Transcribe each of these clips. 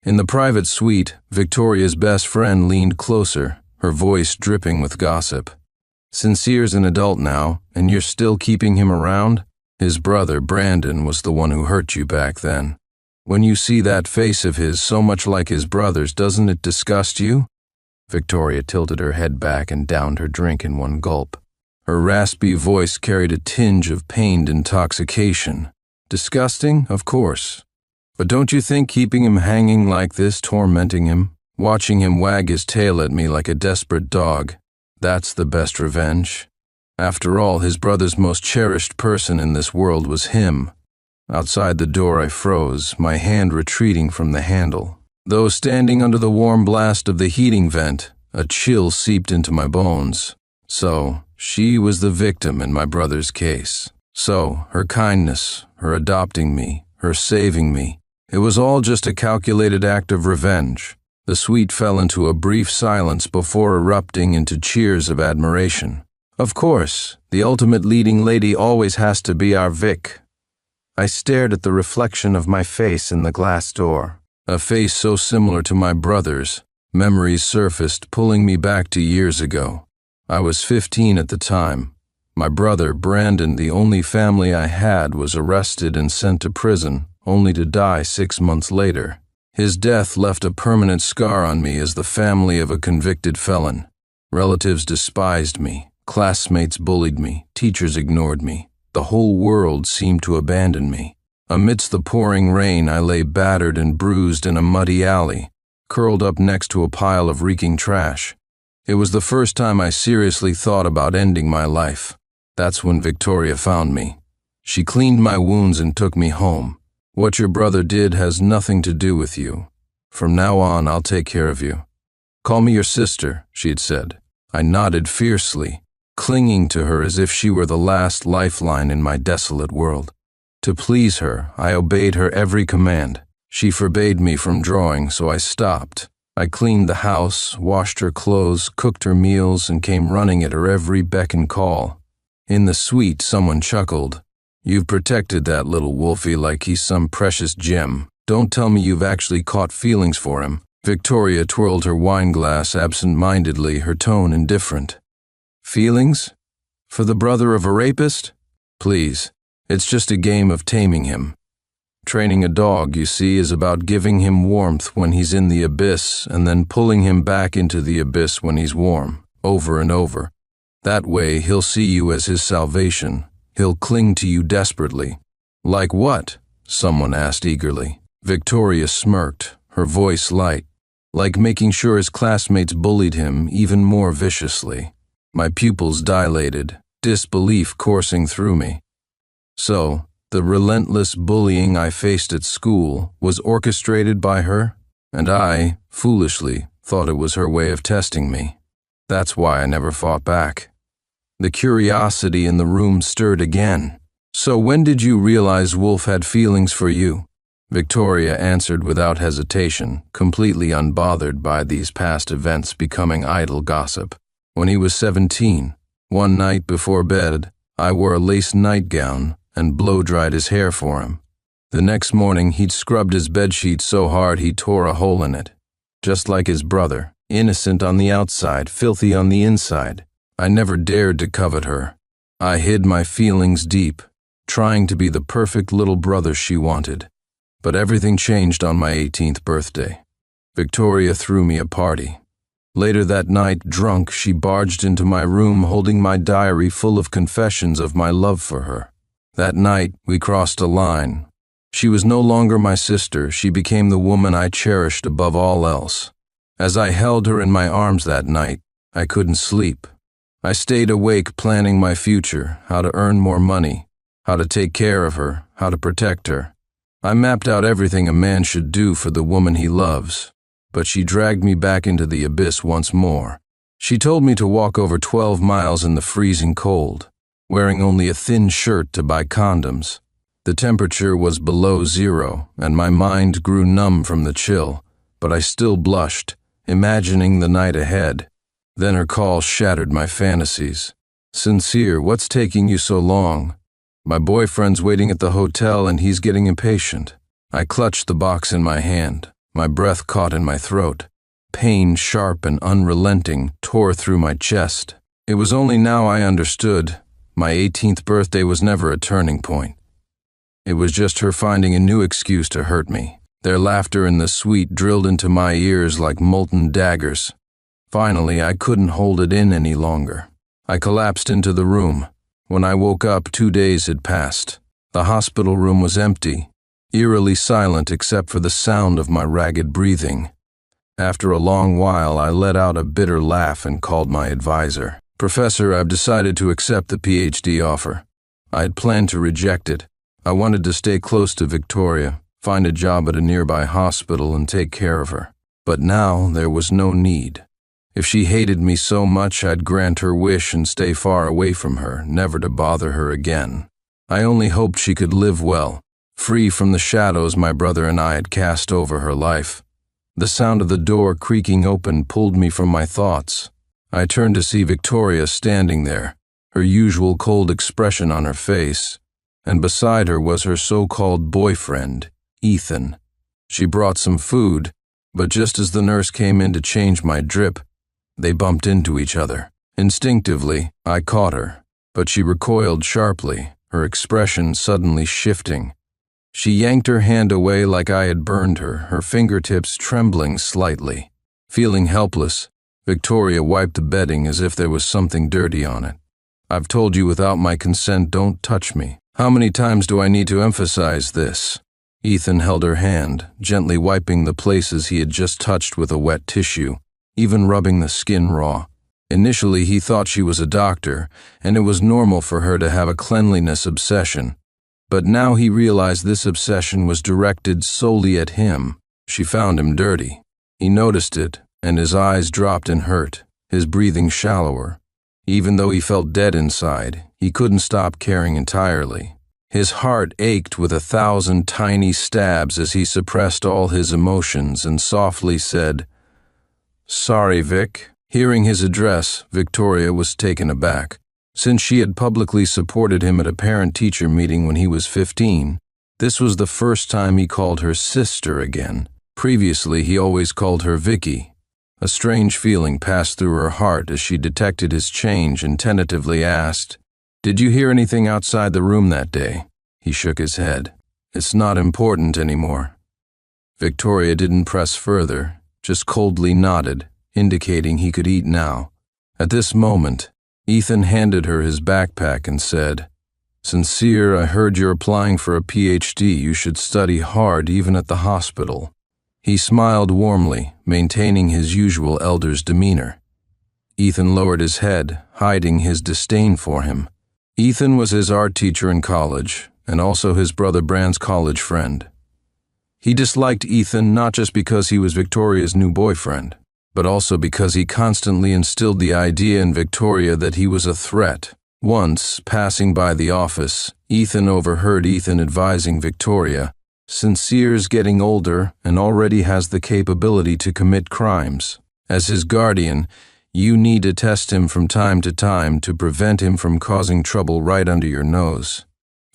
In the private suite, Victoria's best friend leaned closer, her voice dripping with gossip. "Sincere's an adult now, and you're still keeping him around? His brother, Brandon, was the one who hurt you back then. When you see that face of his so much like his brother's, doesn't it disgust you?" Victoria tilted her head back and downed her drink in one gulp. Her raspy voice carried a tinge of pained intoxication. "Disgusting, of course. But don't you think keeping him hanging like this, tormenting him, watching him wag his tail at me like a desperate dog, that's the best revenge? After all, his brother's most cherished person in this world was him." Outside the door I froze, my hand retreating from the handle. Though standing under the warm blast of the heating vent, a chill seeped into my bones. So, she was the victim in my brother's case. So, her kindness, her adopting me, her saving me, it was all just a calculated act of revenge. The suite fell into a brief silence before erupting into cheers of admiration. "Of course, the ultimate leading lady always has to be our Vic." I stared at the reflection of my face in the glass door. A face so similar to my brother's. Memories surfaced, pulling me back to years ago. I was 15 at the time. My brother, Brandon, the only family I had, was arrested and sent to prison, only to die 6 months later. His death left a permanent scar on me as the family of a convicted felon. Relatives despised me, classmates bullied me, teachers ignored me. The whole world seemed to abandon me. Amidst the pouring rain, I lay battered and bruised in a muddy alley, curled up next to a pile of reeking trash. It was the first time I seriously thought about ending my life. That's when Victoria found me. She cleaned my wounds and took me home. "What your brother did has nothing to do with you. From now on, I'll take care of you. Call me your sister," she had said. I nodded fiercely, clinging to her as if she were the last lifeline in my desolate world. To please her, I obeyed her every command. She forbade me from drawing, so I stopped. I cleaned the house, washed her clothes, cooked her meals, and came running at her every beck and call. In the suite, someone chuckled. "You've protected that little wolfie like he's some precious gem. Don't tell me you've actually caught feelings for him." Victoria twirled her wine glass absent-mindedly, her tone indifferent. "Feelings? For the brother of a rapist? Please, it's just a game of taming him. Training a dog, you see, is about giving him warmth when he's in the abyss and then pulling him back into the abyss when he's warm, over and over. That way, he'll see you as his salvation. He'll cling to you desperately." "Like what?" someone asked eagerly. Victoria smirked, her voice light. "Like making sure his classmates bullied him even more viciously." My pupils dilated, disbelief coursing through me. So, the relentless bullying I faced at school was orchestrated by her, and I, foolishly, thought it was her way of testing me. That's why I never fought back. The curiosity in the room stirred again. "So when did you realize Wolf had feelings for you?" Victoria answered without hesitation, completely unbothered by these past events becoming idle gossip. "When he was 17. One night before bed, I wore a lace nightgown and blow-dried his hair for him. The next morning, he'd scrubbed his bedsheet so hard he tore a hole in it. Just like his brother, innocent on the outside, filthy on the inside. I never dared to covet her. I hid my feelings deep, trying to be the perfect little brother she wanted. But everything changed on my 18th birthday. Victoria threw me a party. Later that night, drunk, she barged into my room holding my diary full of confessions of my love for her. That night, we crossed a line. She was no longer my sister, she became the woman I cherished above all else. As I held her in my arms that night, I couldn't sleep. I stayed awake planning my future, how to earn more money, how to take care of her, how to protect her. I mapped out everything a man should do for the woman he loves. But she dragged me back into the abyss once more. She told me to walk over 12 miles in the freezing cold, wearing only a thin shirt to buy condoms. The temperature was below zero, and my mind grew numb from the chill, but I still blushed, imagining the night ahead. Then her call shattered my fantasies. "Sincere, what's taking you so long? My boyfriend's waiting at the hotel and he's getting impatient." I clutched the box in my hand. My breath caught in my throat. Pain, sharp and unrelenting, tore through my chest. It was only now I understood. My 18th birthday was never a turning point. It was just her finding a new excuse to hurt me. Their laughter and the sweet drilled into my ears like molten daggers. Finally, I couldn't hold it in any longer. I collapsed into the room. When I woke up, 2 days had passed. The hospital room was empty, eerily silent except for the sound of my ragged breathing. After a long while, I let out a bitter laugh and called my advisor. "Professor, I've decided to accept the PhD offer. I had planned to reject it. I wanted to stay close to Victoria, find a job at a nearby hospital and take care of her. But now there was no need. If she hated me so much, I'd grant her wish and stay far away from her, never to bother her again. I only hoped she could live well, free from the shadows my brother and I had cast over her life." The sound of the door creaking open pulled me from my thoughts. I turned to see Victoria standing there, her usual cold expression on her face, and beside her was her so-called boyfriend, Ethan. She brought some food, but just as the nurse came in to change my drip, they bumped into each other. Instinctively, I caught her, but she recoiled sharply, her expression suddenly shifting. She yanked her hand away like I had burned her fingertips trembling slightly. Feeling helpless, Victoria wiped the bedding as if there was something dirty on it. "I've told you without my consent, don't touch me. How many times do I need to emphasize this?" Ethan held her hand, gently wiping the places he had just touched with a wet tissue, even rubbing the skin raw. Initially, he thought she was a doctor, and it was normal for her to have a cleanliness obsession. But now he realized this obsession was directed solely at him. She found him dirty. He noticed it, and his eyes dropped in hurt, his breathing shallower. Even though he felt dead inside, he couldn't stop caring entirely. His heart ached with 1,000 tiny stabs as he suppressed all his emotions and softly said, "Sorry, Vic." Hearing his address, Victoria was taken aback. Since she had publicly supported him at a parent-teacher meeting when he was 15, this was the first time he called her sister again. Previously, he always called her Vicky. A strange feeling passed through her heart as she detected his change and tentatively asked, "Did you hear anything outside the room that day?" He shook his head. "It's not important anymore." Victoria didn't press further, just coldly nodded, indicating he could eat now. At this moment, Ethan handed her his backpack and said, "Sincere, I heard you're applying for a PhD. You should study hard even at the hospital." He smiled warmly, maintaining his usual elder's demeanor. Ethan lowered his head, hiding his disdain for him. Ethan was his art teacher in college, and also his brother Brand's college friend. He disliked Ethan not just because he was Victoria's new boyfriend, but also because he constantly instilled the idea in Victoria that he was a threat. Once, passing by the office, Ethan overheard Ethan advising Victoria, "Sincere's getting older and already has the capability to commit crimes. As his guardian, you need to test him from time to time to prevent him from causing trouble right under your nose."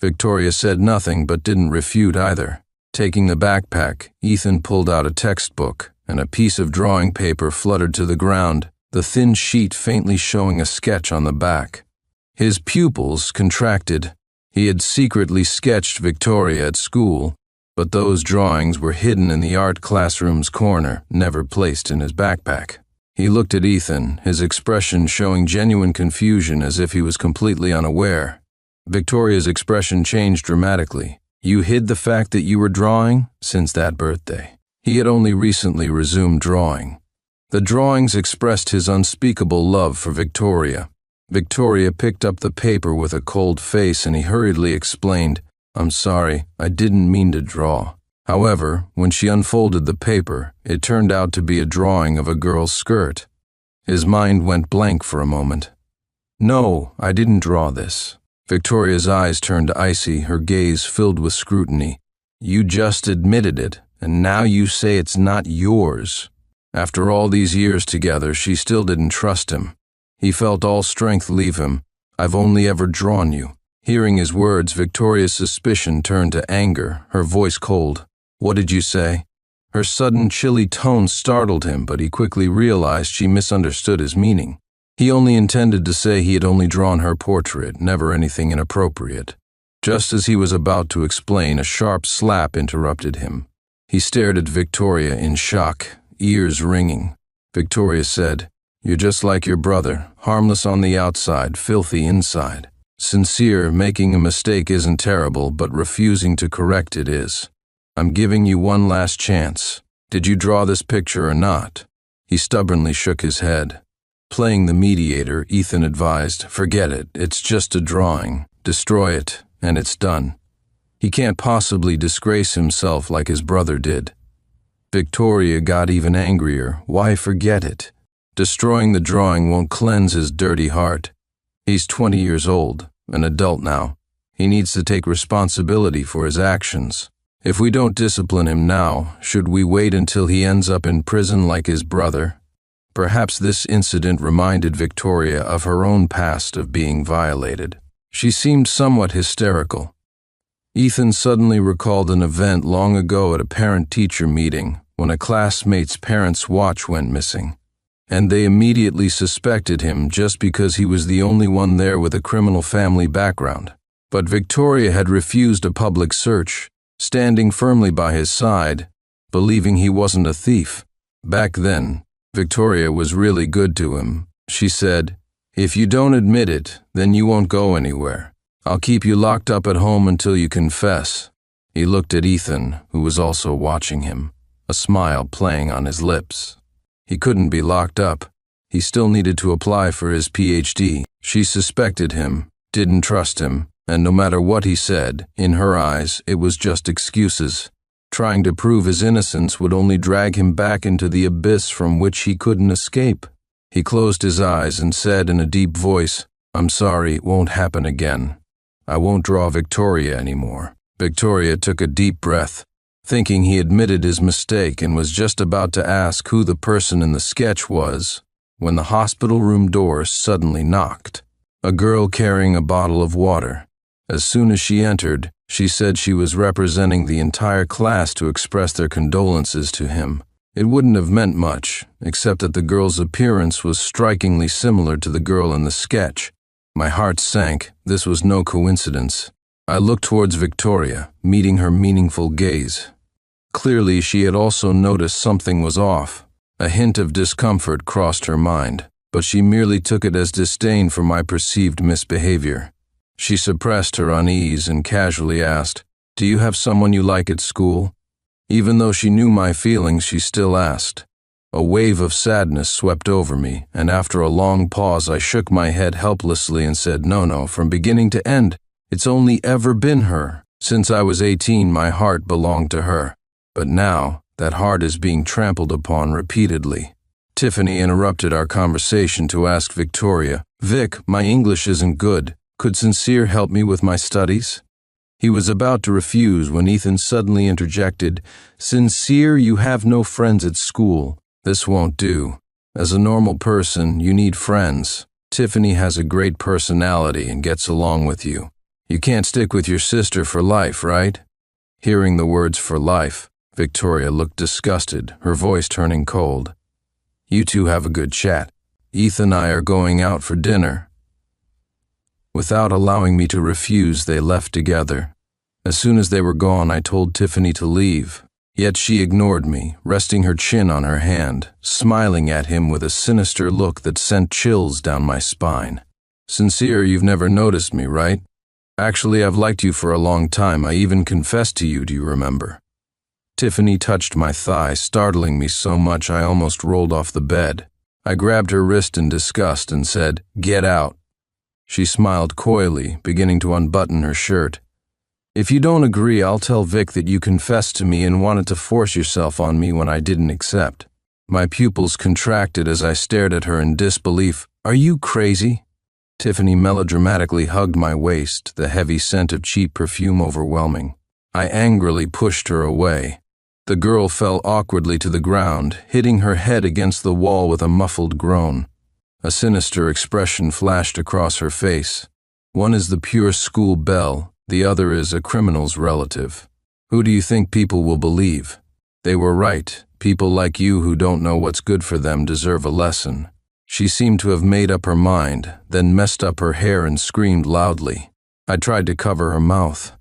Victoria said nothing but didn't refute either. Taking the backpack, Ethan pulled out a textbook, and a piece of drawing paper fluttered to the ground, the thin sheet faintly showing a sketch on the back. His pupils contracted. He had secretly sketched Victoria at school, but those drawings were hidden in the art classroom's corner, never placed in his backpack. He looked at Ethan, his expression showing genuine confusion as if he was completely unaware. Victoria's expression changed dramatically. "You hid the fact that you were drawing since that birthday." He had only recently resumed drawing. The drawings expressed his unspeakable love for Victoria. Victoria picked up the paper with a cold face and he hurriedly explained, "I'm sorry, I didn't mean to draw." However, when she unfolded the paper, it turned out to be a drawing of a girl's skirt. His mind went blank for a moment. "No, I didn't draw this." Victoria's eyes turned icy, her gaze filled with scrutiny. "You just admitted it, and now you say it's not yours." After all these years together, she still didn't trust him. He felt all strength leave him. "I've only ever drawn you." Hearing his words, Victoria's suspicion turned to anger, her voice cold. "What did you say?" Her sudden chilly tone startled him, but he quickly realized she misunderstood his meaning. He only intended to say he had only drawn her portrait, never anything inappropriate. Just as he was about to explain, a sharp slap interrupted him. He stared at Victoria in shock, ears ringing. Victoria said, "You're just like your brother, harmless on the outside, filthy inside. Sincere, making a mistake isn't terrible, but refusing to correct it is. I'm giving you one last chance. Did you draw this picture or not?" He stubbornly shook his head. Playing the mediator, Ethan advised, "Forget it, it's just a drawing. Destroy it, and it's done. He can't possibly disgrace himself like his brother did." Victoria got even angrier. Why forget it? Destroying the drawing won't cleanse his dirty heart. He's 20 years old, an adult now. He needs to take responsibility for his actions. If we don't discipline him now, should we wait until he ends up in prison like his brother? Perhaps this incident reminded Victoria of her own past of being violated. She seemed somewhat hysterical. Ethan suddenly recalled an event long ago at a parent-teacher meeting when a classmate's parents' watch went missing, and they immediately suspected him just because he was the only one there with a criminal family background. But Victoria had refused a public search, standing firmly by his side, believing he wasn't a thief. Back then, Victoria was really good to him. She said, "If you don't admit it, then you won't go anywhere. I'll keep you locked up at home until you confess." He looked at Ethan, who was also watching him, a smile playing on his lips. He couldn't be locked up. He still needed to apply for his PhD. She suspected him, didn't trust him, and no matter what he said, in her eyes, it was just excuses. Trying to prove his innocence would only drag him back into the abyss from which he couldn't escape. He closed his eyes and said in a deep voice, "I'm sorry, it won't happen again. I won't draw Victoria anymore." Victoria took a deep breath, thinking he admitted his mistake, and was just about to ask who the person in the sketch was, when the hospital room door suddenly knocked. A girl carrying a bottle of water. As soon as she entered, she said she was representing the entire class to express their condolences to him. It wouldn't have meant much, except that the girl's appearance was strikingly similar to the girl in the sketch. My heart sank. This was no coincidence. I looked towards Victoria, meeting her meaningful gaze. Clearly, she had also noticed something was off. A hint of discomfort crossed her mind, but she merely took it as disdain for my perceived misbehavior. She suppressed her unease and casually asked, "Do you have someone you like at school?" Even though she knew my feelings, she still asked. A wave of sadness swept over me, and after a long pause I shook my head helplessly and said, No, from beginning to end, it's only ever been her. Since I was 18, my heart belonged to her. But now, that heart is being trampled upon repeatedly. Tiffany interrupted our conversation to ask Victoria, "Vic, my English isn't good. Could Sincere help me with my studies?" He was about to refuse when Ethan suddenly interjected, "Sincere, you have no friends at school. This won't do. As a normal person, you need friends. Tiffany has a great personality and gets along with you. You can't stick with your sister for life, right?" Hearing the words "for life," Victoria looked disgusted, her voice turning cold. "You two have a good chat. Ethan and I are going out for dinner." Without allowing me to refuse, they left together. As soon as they were gone, I told Tiffany to leave. Yet she ignored me, resting her chin on her hand, smiling at him with a sinister look that sent chills down my spine. "Sincere, you've never noticed me, right? Actually, I've liked you for a long time. I even confessed to you, do you remember?" Tiffany touched my thigh, startling me so much I almost rolled off the bed. I grabbed her wrist in disgust and said, "Get out." She smiled coyly, beginning to unbutton her shirt. "If you don't agree, I'll tell Vic that you confessed to me and wanted to force yourself on me when I didn't accept." My pupils contracted as I stared at her in disbelief. "Are you crazy?" Tiffany melodramatically hugged my waist, the heavy scent of cheap perfume overwhelming. I angrily pushed her away. The girl fell awkwardly to the ground, hitting her head against the wall with a muffled groan. A sinister expression flashed across her face. One is the pure school belle, the other is a criminal's relative. Who do you think people will believe? They were right. People like you who don't know what's good for them deserve a lesson. She seemed to have made up her mind, then messed up her hair and screamed loudly. I tried to cover her mouth.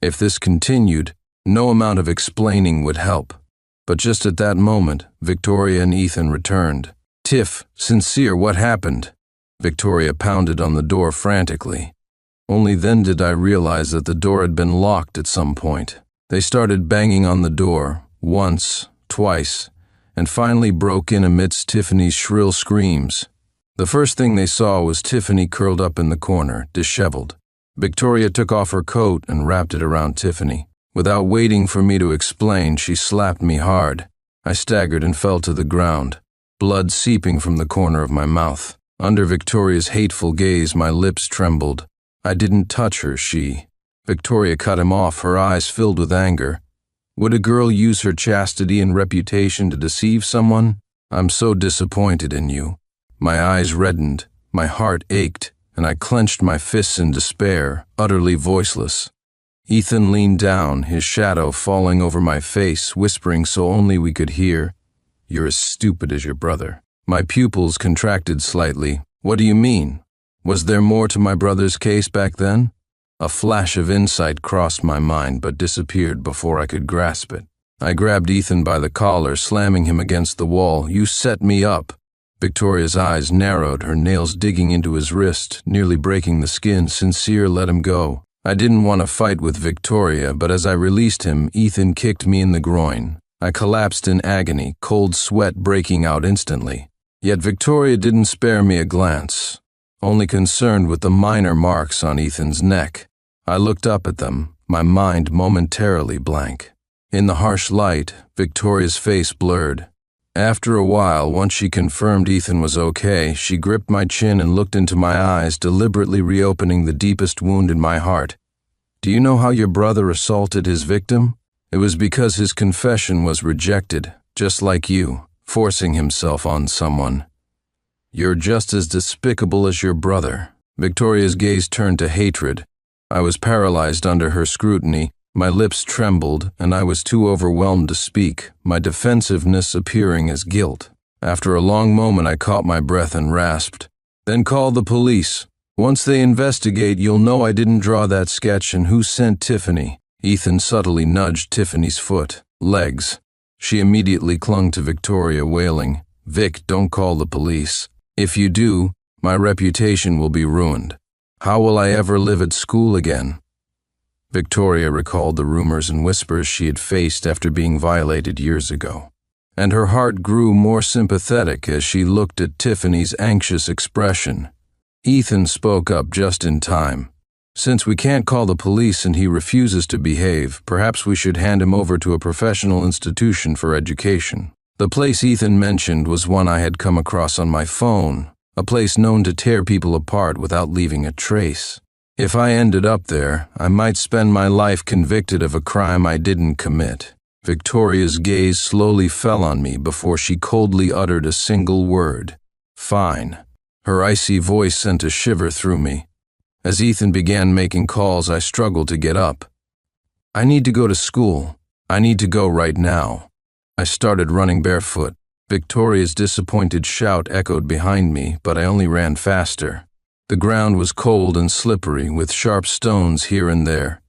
If this continued, no amount of explaining would help. But just at that moment, Victoria and Ethan returned. "Tiff, Sincere, what happened?" Victoria pounded on the door frantically. Only then did I realize that the door had been locked at some point. They started banging on the door, once, twice, and finally broke in amidst Tiffany's shrill screams. The first thing they saw was Tiffany curled up in the corner, disheveled. Victoria took off her coat and wrapped it around Tiffany. Without waiting for me to explain, she slapped me hard. I staggered and fell to the ground, blood seeping from the corner of my mouth. Under Victoria's hateful gaze, my lips trembled. I didn't touch her, she. Victoria cut him off, her eyes filled with anger. Would a girl use her chastity and reputation to deceive someone? I'm so disappointed in you. My eyes reddened, my heart ached, and I clenched my fists in despair, utterly voiceless. Ethan leaned down, his shadow falling over my face, whispering so only we could hear, "You're as stupid as your brother." My pupils contracted slightly. What do you mean? Was there more to my brother's case back then? A flash of insight crossed my mind but disappeared before I could grasp it. I grabbed Ethan by the collar, slamming him against the wall. "You set me up." Victoria's eyes narrowed, her nails digging into his wrist, nearly breaking the skin. Sincere let him go. I didn't want to fight with Victoria, but as I released him, Ethan kicked me in the groin. I collapsed in agony, cold sweat breaking out instantly. Yet Victoria didn't spare me a glance, only concerned with the minor marks on Ethan's neck. I looked up at them, my mind momentarily blank. In the harsh light, Victoria's face blurred. After a while, once she confirmed Ethan was okay, she gripped my chin and looked into my eyes, deliberately reopening the deepest wound in my heart. "Do you know how your brother assaulted his victim? It was because his confession was rejected, just like you, forcing himself on someone. You're just as despicable as your brother." Victoria's gaze turned to hatred. I was paralyzed under her scrutiny. My lips trembled, and I was too overwhelmed to speak, my defensiveness appearing as guilt. After a long moment, I caught my breath and rasped, "Then call the police. Once they investigate, you'll know I didn't draw that sketch and who sent Tiffany." Ethan subtly nudged Tiffany's foot, legs. She immediately clung to Victoria, wailing, "Vic, don't call the police. If you do, my reputation will be ruined. How will I ever live at school again?" Victoria recalled the rumors and whispers she had faced after being violated years ago, and her heart grew more sympathetic as she looked at Tiffany's anxious expression. Ethan spoke up just in time. "Since we can't call the police and he refuses to behave, perhaps we should hand him over to a professional institution for education." The place Ethan mentioned was one I had come across on my phone, a place known to tear people apart without leaving a trace. If I ended up there, I might spend my life convicted of a crime I didn't commit. Victoria's gaze slowly fell on me before she coldly uttered a single word. "Fine." Her icy voice sent a shiver through me. As Ethan began making calls, I struggled to get up. "I need to go to school. I need to go right now." I started running barefoot. Victoria's disappointed shout echoed behind me, but I only ran faster. The ground was cold and slippery, with sharp stones here and there.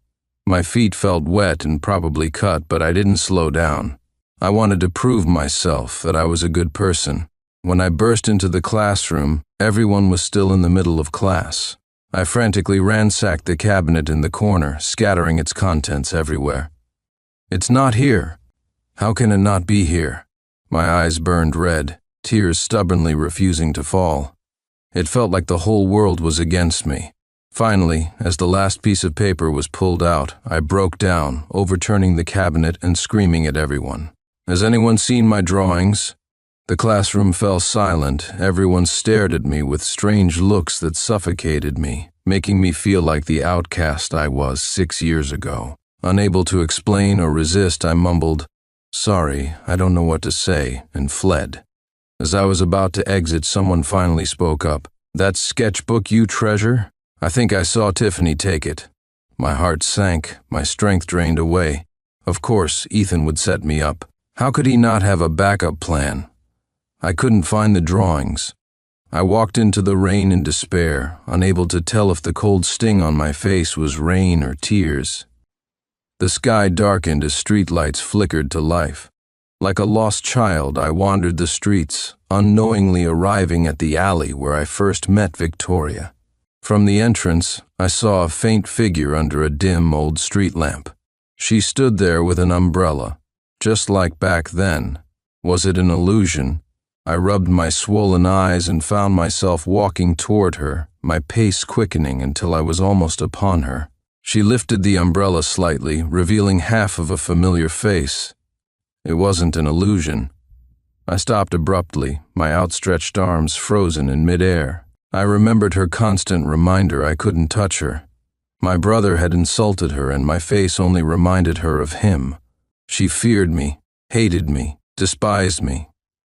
My feet felt wet and probably cut, but I didn't slow down. I wanted to prove myself that I was a good person. When I burst into the classroom, everyone was still in the middle of class. I frantically ransacked the cabinet in the corner, scattering its contents everywhere. "It's not here. How can it not be here?" My eyes burned red, tears stubbornly refusing to fall. It felt like the whole world was against me. Finally, as the last piece of paper was pulled out, I broke down, overturning the cabinet and screaming at everyone. "Has anyone seen my drawings?" The classroom fell silent. Everyone stared at me with strange looks that suffocated me, making me feel like the outcast I was 6 years ago. Unable to explain or resist, I mumbled, "Sorry, I don't know what to say," and fled. As I was about to exit, someone finally spoke up. "That sketchbook you treasure? I think I saw Tiffany take it." My heart sank, my strength drained away. Of course, Ethan would set me up. How could he not have a backup plan? I couldn't find the drawings. I walked into the rain in despair, unable to tell if the cold sting on my face was rain or tears. The sky darkened as streetlights flickered to life. Like a lost child, I wandered the streets, unknowingly arriving at the alley where I first met Victoria. From the entrance, I saw a faint figure under a dim old street lamp. She stood there with an umbrella, just like back then. Was it an illusion? I rubbed my swollen eyes and found myself walking toward her, my pace quickening until I was almost upon her. She lifted the umbrella slightly, revealing half of a familiar face. It wasn't an illusion. I stopped abruptly, my outstretched arms frozen in midair. I remembered her constant reminder I couldn't touch her. My brother had insulted her, and my face only reminded her of him. She feared me, hated me, despised me.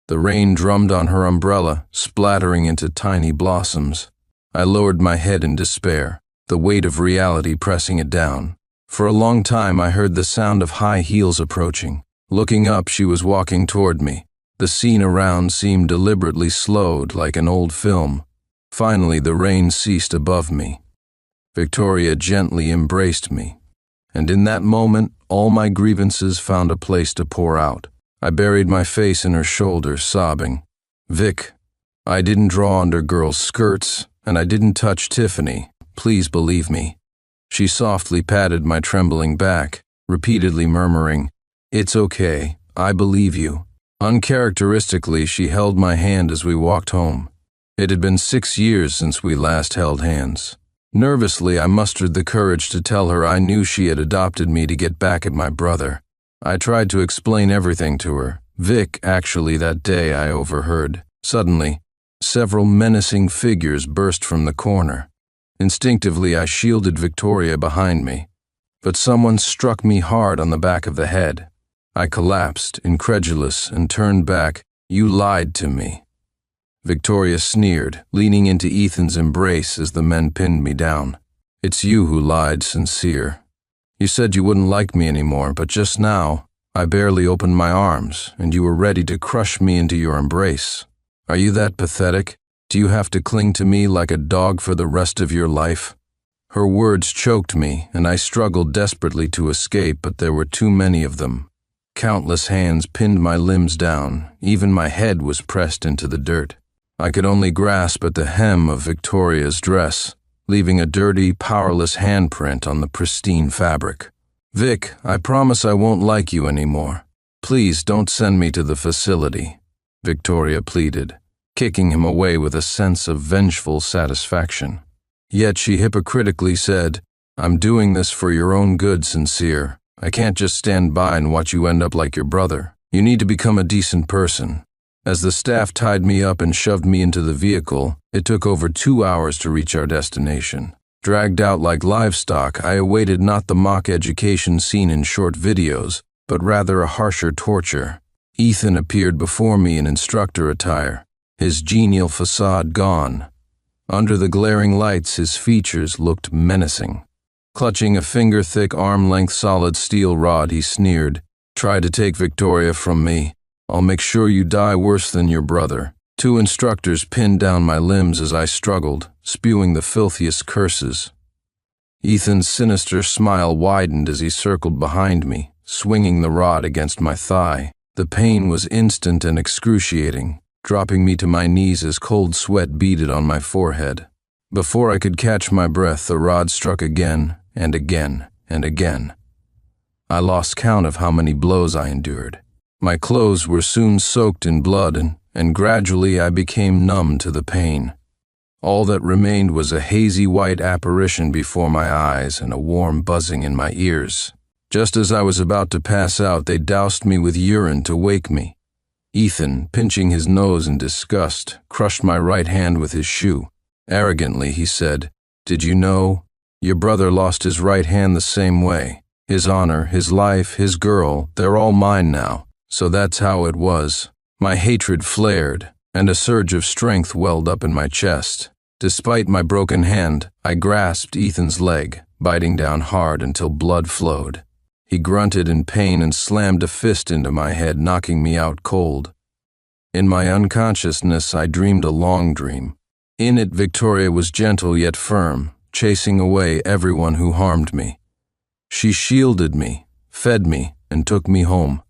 The rain drummed on her umbrella, splattering into tiny blossoms. I lowered my head in despair, the weight of reality pressing it down. For a long time I heard the sound of high heels approaching. Looking up, she was walking toward me. The scene around seemed deliberately slowed, like an old film. Finally, the rain ceased above me. Victoria gently embraced me, and in that moment, all my grievances found a place to pour out. I buried my face in her shoulder, sobbing. "Vic, I didn't draw under girls' skirts, and I didn't touch Tiffany. Please believe me." She softly patted my trembling back, repeatedly murmuring, "It's okay, I believe you." Uncharacteristically, she held my hand as we walked home. It had been 6 years since we last held hands. Nervously, I mustered the courage to tell her I knew she had adopted me to get back at my brother. I tried to explain everything to her. Vic, actually, that day I overheard. Suddenly, several menacing figures burst from the corner. Instinctively, I shielded Victoria behind me, but someone struck me hard on the back of the head. I collapsed, incredulous, and turned back. "You lied to me." Victoria sneered, leaning into Ethan's embrace as the men pinned me down. "It's you who lied, Sincere. You said you wouldn't like me anymore, but just now, I barely opened my arms, and you were ready to crush me into your embrace. Are you that pathetic? Do you have to cling to me like a dog for the rest of your life?" Her words choked me, and I struggled desperately to escape, but there were too many of them. Countless hands pinned my limbs down, even my head was pressed into the dirt. I could only grasp at the hem of Victoria's dress, leaving a dirty, powerless handprint on the pristine fabric. "Vic, I promise I won't like you anymore. Please don't send me to the facility," Victoria pleaded, kicking him away with a sense of vengeful satisfaction. Yet she hypocritically said, "I'm doing this for your own good, Sincere. I can't just stand by and watch you end up like your brother. You need to become a decent person." As the staff tied me up and shoved me into the vehicle, it took over 2 hours to reach our destination. Dragged out like livestock, I awaited not the mock education seen in short videos, but rather a harsher torture. Ethan appeared before me in instructor attire, his genial facade gone. Under the glaring lights, his features looked menacing. Clutching a finger-thick, arm-length solid steel rod, he sneered, "Try to take Victoria from me. I'll make sure you die worse than your brother." 2 instructors pinned down my limbs as I struggled, spewing the filthiest curses. Ethan's sinister smile widened as he circled behind me, swinging the rod against my thigh. The pain was instant and excruciating, dropping me to my knees as cold sweat beaded on my forehead. Before I could catch my breath, the rod struck again and again and again. I lost count of how many blows I endured. My clothes were soon soaked in blood, and gradually I became numb to the pain. All that remained was a hazy white apparition before my eyes and a warm buzzing in my ears. Just as I was about to pass out, they doused me with urine to wake me. Ethan, pinching his nose in disgust, crushed my right hand with his shoe. Arrogantly, he said, "Did you know? Your brother lost his right hand the same way. His honor, his life, his girl, they're all mine now. So that's how it was." My hatred flared, and a surge of strength welled up in my chest. Despite my broken hand, I grasped Ethan's leg, biting down hard until blood flowed. He grunted in pain and slammed a fist into my head, knocking me out cold. In my unconsciousness, I dreamed a long dream. In it, Victoria was gentle yet firm, chasing away everyone who harmed me. She shielded me, fed me, and took me home.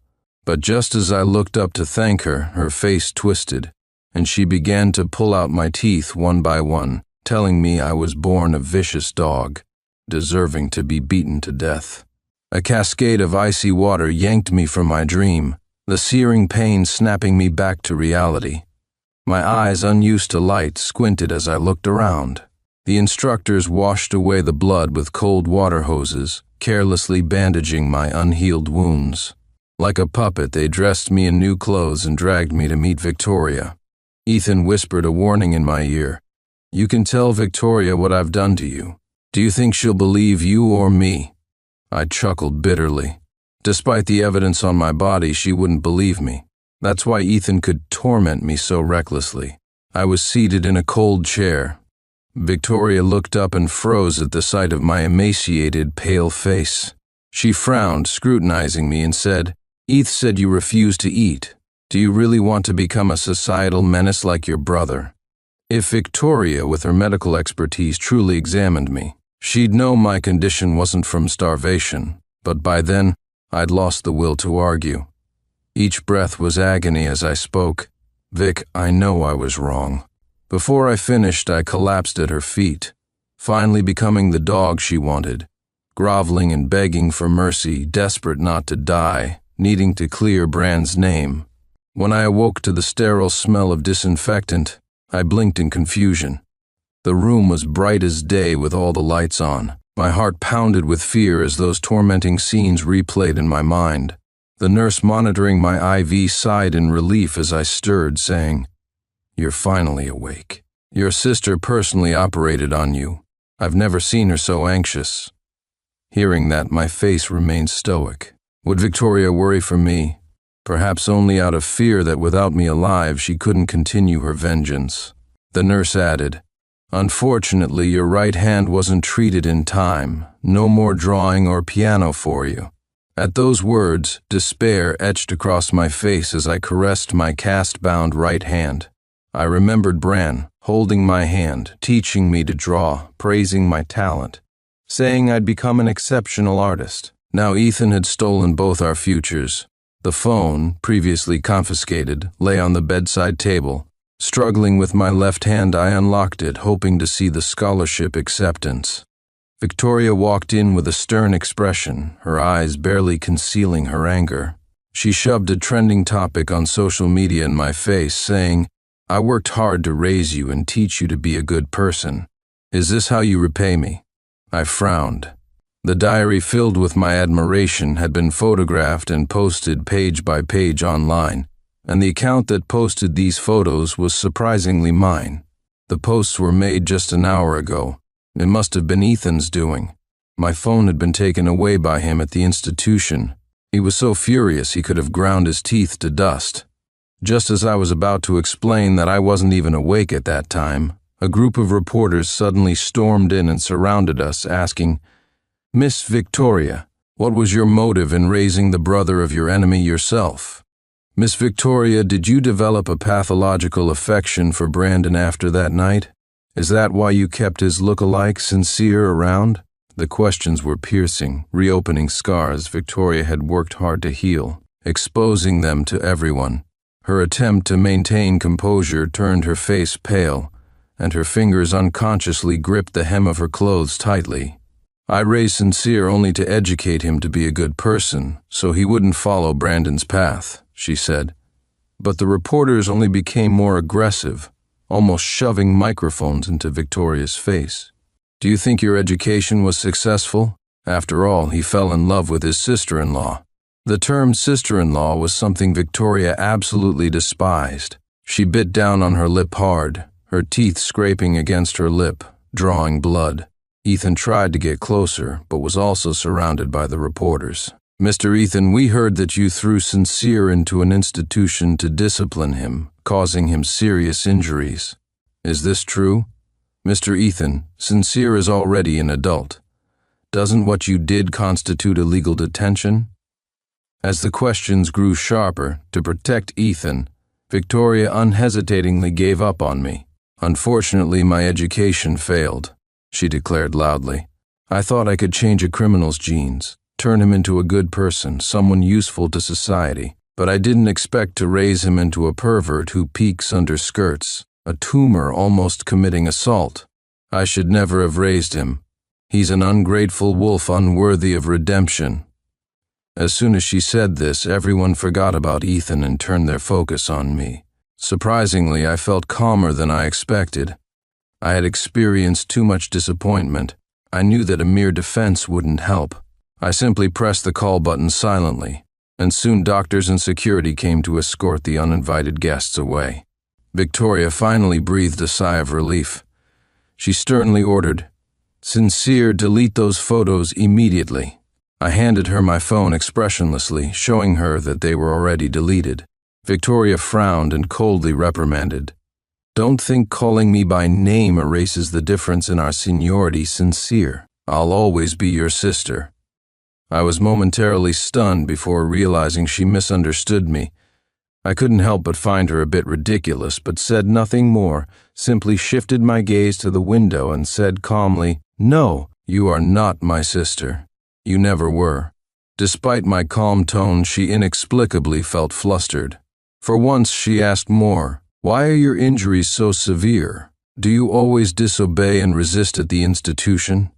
But just as I looked up to thank her, her face twisted, and she began to pull out my teeth one by one, telling me I was born a vicious dog, deserving to be beaten to death. A cascade of icy water yanked me from my dream, the searing pain snapping me back to reality. My eyes, unused to light, squinted as I looked around. The instructors washed away the blood with cold water hoses, carelessly bandaging my unhealed wounds. Like a puppet, they dressed me in new clothes and dragged me to meet Victoria. Ethan whispered a warning in my ear. "You can tell Victoria what I've done to you. Do you think she'll believe you or me?" I chuckled bitterly. Despite the evidence on my body, she wouldn't believe me. That's why Ethan could torment me so recklessly. I was seated in a cold chair. Victoria looked up and froze at the sight of my emaciated, pale face. She frowned, scrutinizing me, and said, "Eth said you refuse to eat. Do you really want to become a societal menace like your brother?" If Victoria, with her medical expertise, truly examined me, she'd know my condition wasn't from starvation, but by then, I'd lost the will to argue. Each breath was agony as I spoke. "Vic, I know I was wrong." Before I finished, I collapsed at her feet, finally becoming the dog she wanted, groveling and begging for mercy, desperate not to die, needing to clear Brand's name. When I awoke to the sterile smell of disinfectant, I blinked in confusion. The room was bright as day with all the lights on. My heart pounded with fear as those tormenting scenes replayed in my mind. The nurse monitoring my IV sighed in relief as I stirred, saying, "You're finally awake. Your sister personally operated on you. I've never seen her so anxious." Hearing that, my face remained stoic. Would Victoria worry for me? Perhaps only out of fear that without me alive, she couldn't continue her vengeance. The nurse added, "Unfortunately, your right hand wasn't treated in time. No more drawing or piano for you." At those words, despair etched across my face as I caressed my cast-bound right hand. I remembered Bran, holding my hand, teaching me to draw, praising my talent, saying I'd become an exceptional artist. Now Ethan had stolen both our futures. The phone, previously confiscated, lay on the bedside table. Struggling with my left hand, I unlocked it, hoping to see the scholarship acceptance. Victoria walked in with a stern expression, her eyes barely concealing her anger. She shoved a trending topic on social media in my face, saying, "I worked hard to raise you and teach you to be a good person. Is this how you repay me?" I frowned. The diary filled with my admiration had been photographed and posted page by page online, and the account that posted these photos was surprisingly mine. The posts were made just an hour ago. It must have been Ethan's doing. My phone had been taken away by him at the institution. He was so furious he could have ground his teeth to dust. Just as I was about to explain that I wasn't even awake at that time, a group of reporters suddenly stormed in and surrounded us, asking, "Miss Victoria, what was your motive in raising the brother of your enemy yourself? Miss Victoria, did you develop a pathological affection for Brandon after that night? Is that why you kept his look-alike Sincere around?" The questions were piercing, reopening scars Victoria had worked hard to heal, exposing them to everyone. Her attempt to maintain composure turned her face pale, and her fingers unconsciously gripped the hem of her clothes tightly. "I raised Sincere only to educate him to be a good person, so he wouldn't follow Brandon's path," she said. But the reporters only became more aggressive, almost shoving microphones into Victoria's face. "Do you think your education was successful? After all, he fell in love with his sister-in-law." The term sister-in-law was something Victoria absolutely despised. She bit down on her lip hard, her teeth scraping against her lip, drawing blood. Ethan tried to get closer, but was also surrounded by the reporters. "Mr. Ethan, we heard that you threw Sincere into an institution to discipline him, causing him serious injuries. Is this true? Mr. Ethan, Sincere is already an adult. Doesn't what you did constitute illegal detention? As the questions grew sharper, to protect Ethan, Victoria unhesitatingly gave up on me. Unfortunately, my education failed, she declared loudly. I thought I could change a criminal's genes, turn him into a good person, someone useful to society, but I didn't expect to raise him into a pervert who peeks under skirts, a tumor almost committing assault. I should never have raised him. He's an ungrateful wolf unworthy of redemption. As soon as she said this, everyone forgot about Ethan and turned their focus on me. Surprisingly, I felt calmer than I expected. I had experienced too much disappointment. I knew that a mere defense wouldn't help. I simply pressed the call button silently, and soon doctors and security came to escort the uninvited guests away. Victoria finally breathed a sigh of relief. She sternly ordered, "Sincere, delete those photos immediately." I handed her my phone expressionlessly, showing her that they were already deleted. Victoria frowned and coldly reprimanded, "Don't think calling me by name erases the difference in our seniority, Sincere. I'll always be your sister." I was momentarily stunned before realizing she misunderstood me. I couldn't help but find her a bit ridiculous, but said nothing more, simply shifted my gaze to the window and said calmly, "No, you are not my sister. You never were." Despite my calm tone, she inexplicably felt flustered. For once, she asked more. "Why are your injuries so severe? Do you always disobey and resist at the institution?"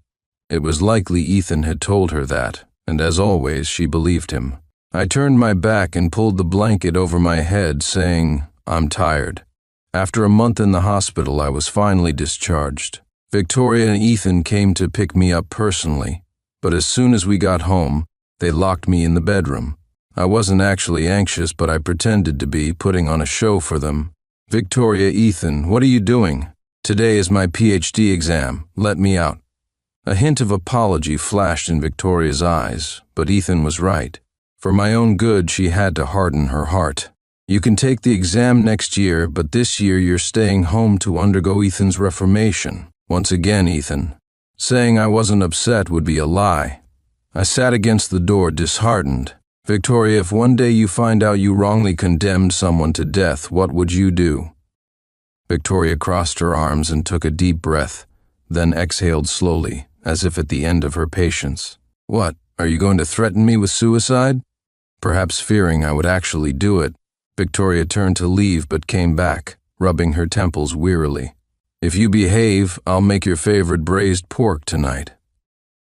It was likely Ethan had told her that, and as always, she believed him. I turned my back and pulled the blanket over my head, saying, "I'm tired." After a month in the hospital, I was finally discharged. Victoria and Ethan came to pick me up personally, but as soon as we got home, they locked me in the bedroom. I wasn't actually anxious, but I pretended to be, putting on a show for them. "Victoria, Ethan, what are you doing? Today is my PhD exam. Let me out." A hint of apology flashed in Victoria's eyes, but Ethan was right. For my own good, she had to harden her heart. "You can take the exam next year, but this year you're staying home to undergo Ethan's reformation." Once again, Ethan. Saying I wasn't upset would be a lie. I sat against the door, disheartened. "Victoria, if one day you find out you wrongly condemned someone to death, what would you do?" Victoria crossed her arms and took a deep breath, then exhaled slowly, as if at the end of her patience. "What, are you going to threaten me with suicide?" Perhaps fearing I would actually do it, Victoria turned to leave but came back, rubbing her temples wearily. "If you behave, I'll make your favorite braised pork tonight."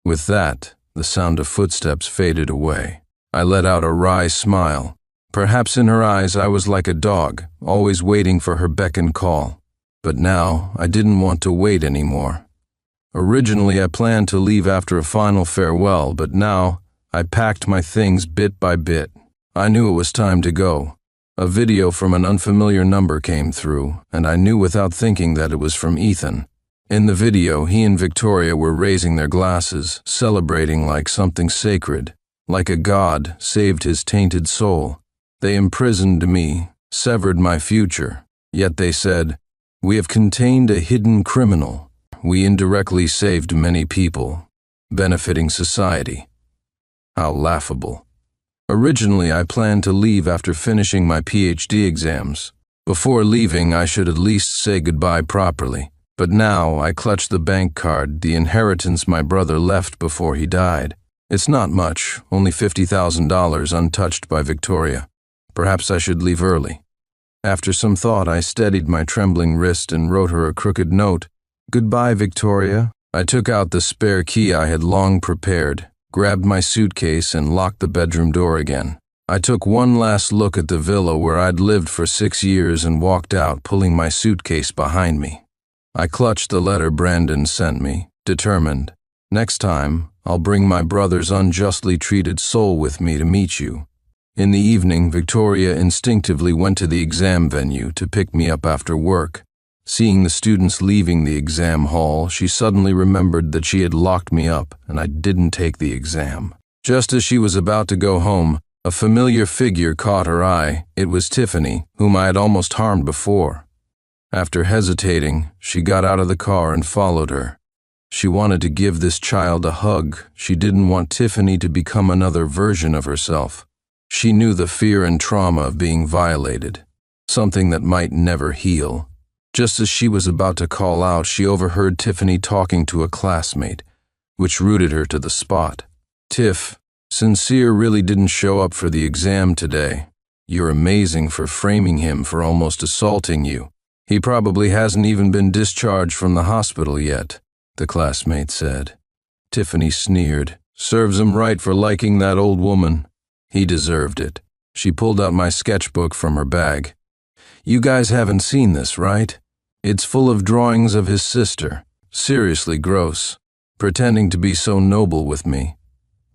With that, the sound of footsteps faded away. I let out a wry smile. Perhaps in her eyes I was like a dog, always waiting for her beck and call. But now I didn't want to wait anymore. Originally I planned to leave after a final farewell, but now I packed my things bit by bit. I knew it was time to go. A video from an unfamiliar number came through, and I knew without thinking that it was from Ethan. In the video, he and Victoria were raising their glasses, celebrating like something sacred, like a god saved his tainted soul. They imprisoned me, severed my future, yet they said, "We have contained a hidden criminal. We indirectly saved many people, benefiting society." How laughable. Originally, I planned to leave after finishing my PhD exams. Before leaving, I should at least say goodbye properly. But now, I clutch the bank card, the inheritance my brother left before he died. It's not much, only $50,000 untouched by Victoria. Perhaps I should leave early. After some thought, I steadied my trembling wrist and wrote her a crooked note. "Goodbye, Victoria." I took out the spare key I had long prepared, grabbed my suitcase and locked the bedroom door again. I took one last look at the villa where I'd lived for 6 years and walked out, pulling my suitcase behind me. I clutched the letter Brandon sent me, determined. Next time, I'll bring my brother's unjustly treated soul with me to meet you. In the evening, Victoria instinctively went to the exam venue to pick me up after work. Seeing the students leaving the exam hall, she suddenly remembered that she had locked me up and I didn't take the exam. Just as she was about to go home, a familiar figure caught her eye. It was Tiffany, whom I had almost harmed before. After hesitating, she got out of the car and followed her. She wanted to give this child a hug. She didn't want Tiffany to become another version of herself. She knew the fear and trauma of being violated, something that might never heal. Just as she was about to call out, she overheard Tiffany talking to a classmate, which rooted her to the spot. "Tiff, Sincere really didn't show up for the exam today. You're amazing for framing him for almost assaulting you. He probably hasn't even been discharged from the hospital yet," the classmate said. Tiffany sneered. "Serves him right for liking that old woman. He deserved it." She pulled out my sketchbook from her bag. "You guys haven't seen this, right? It's full of drawings of his sister. Seriously gross. Pretending to be so noble with me.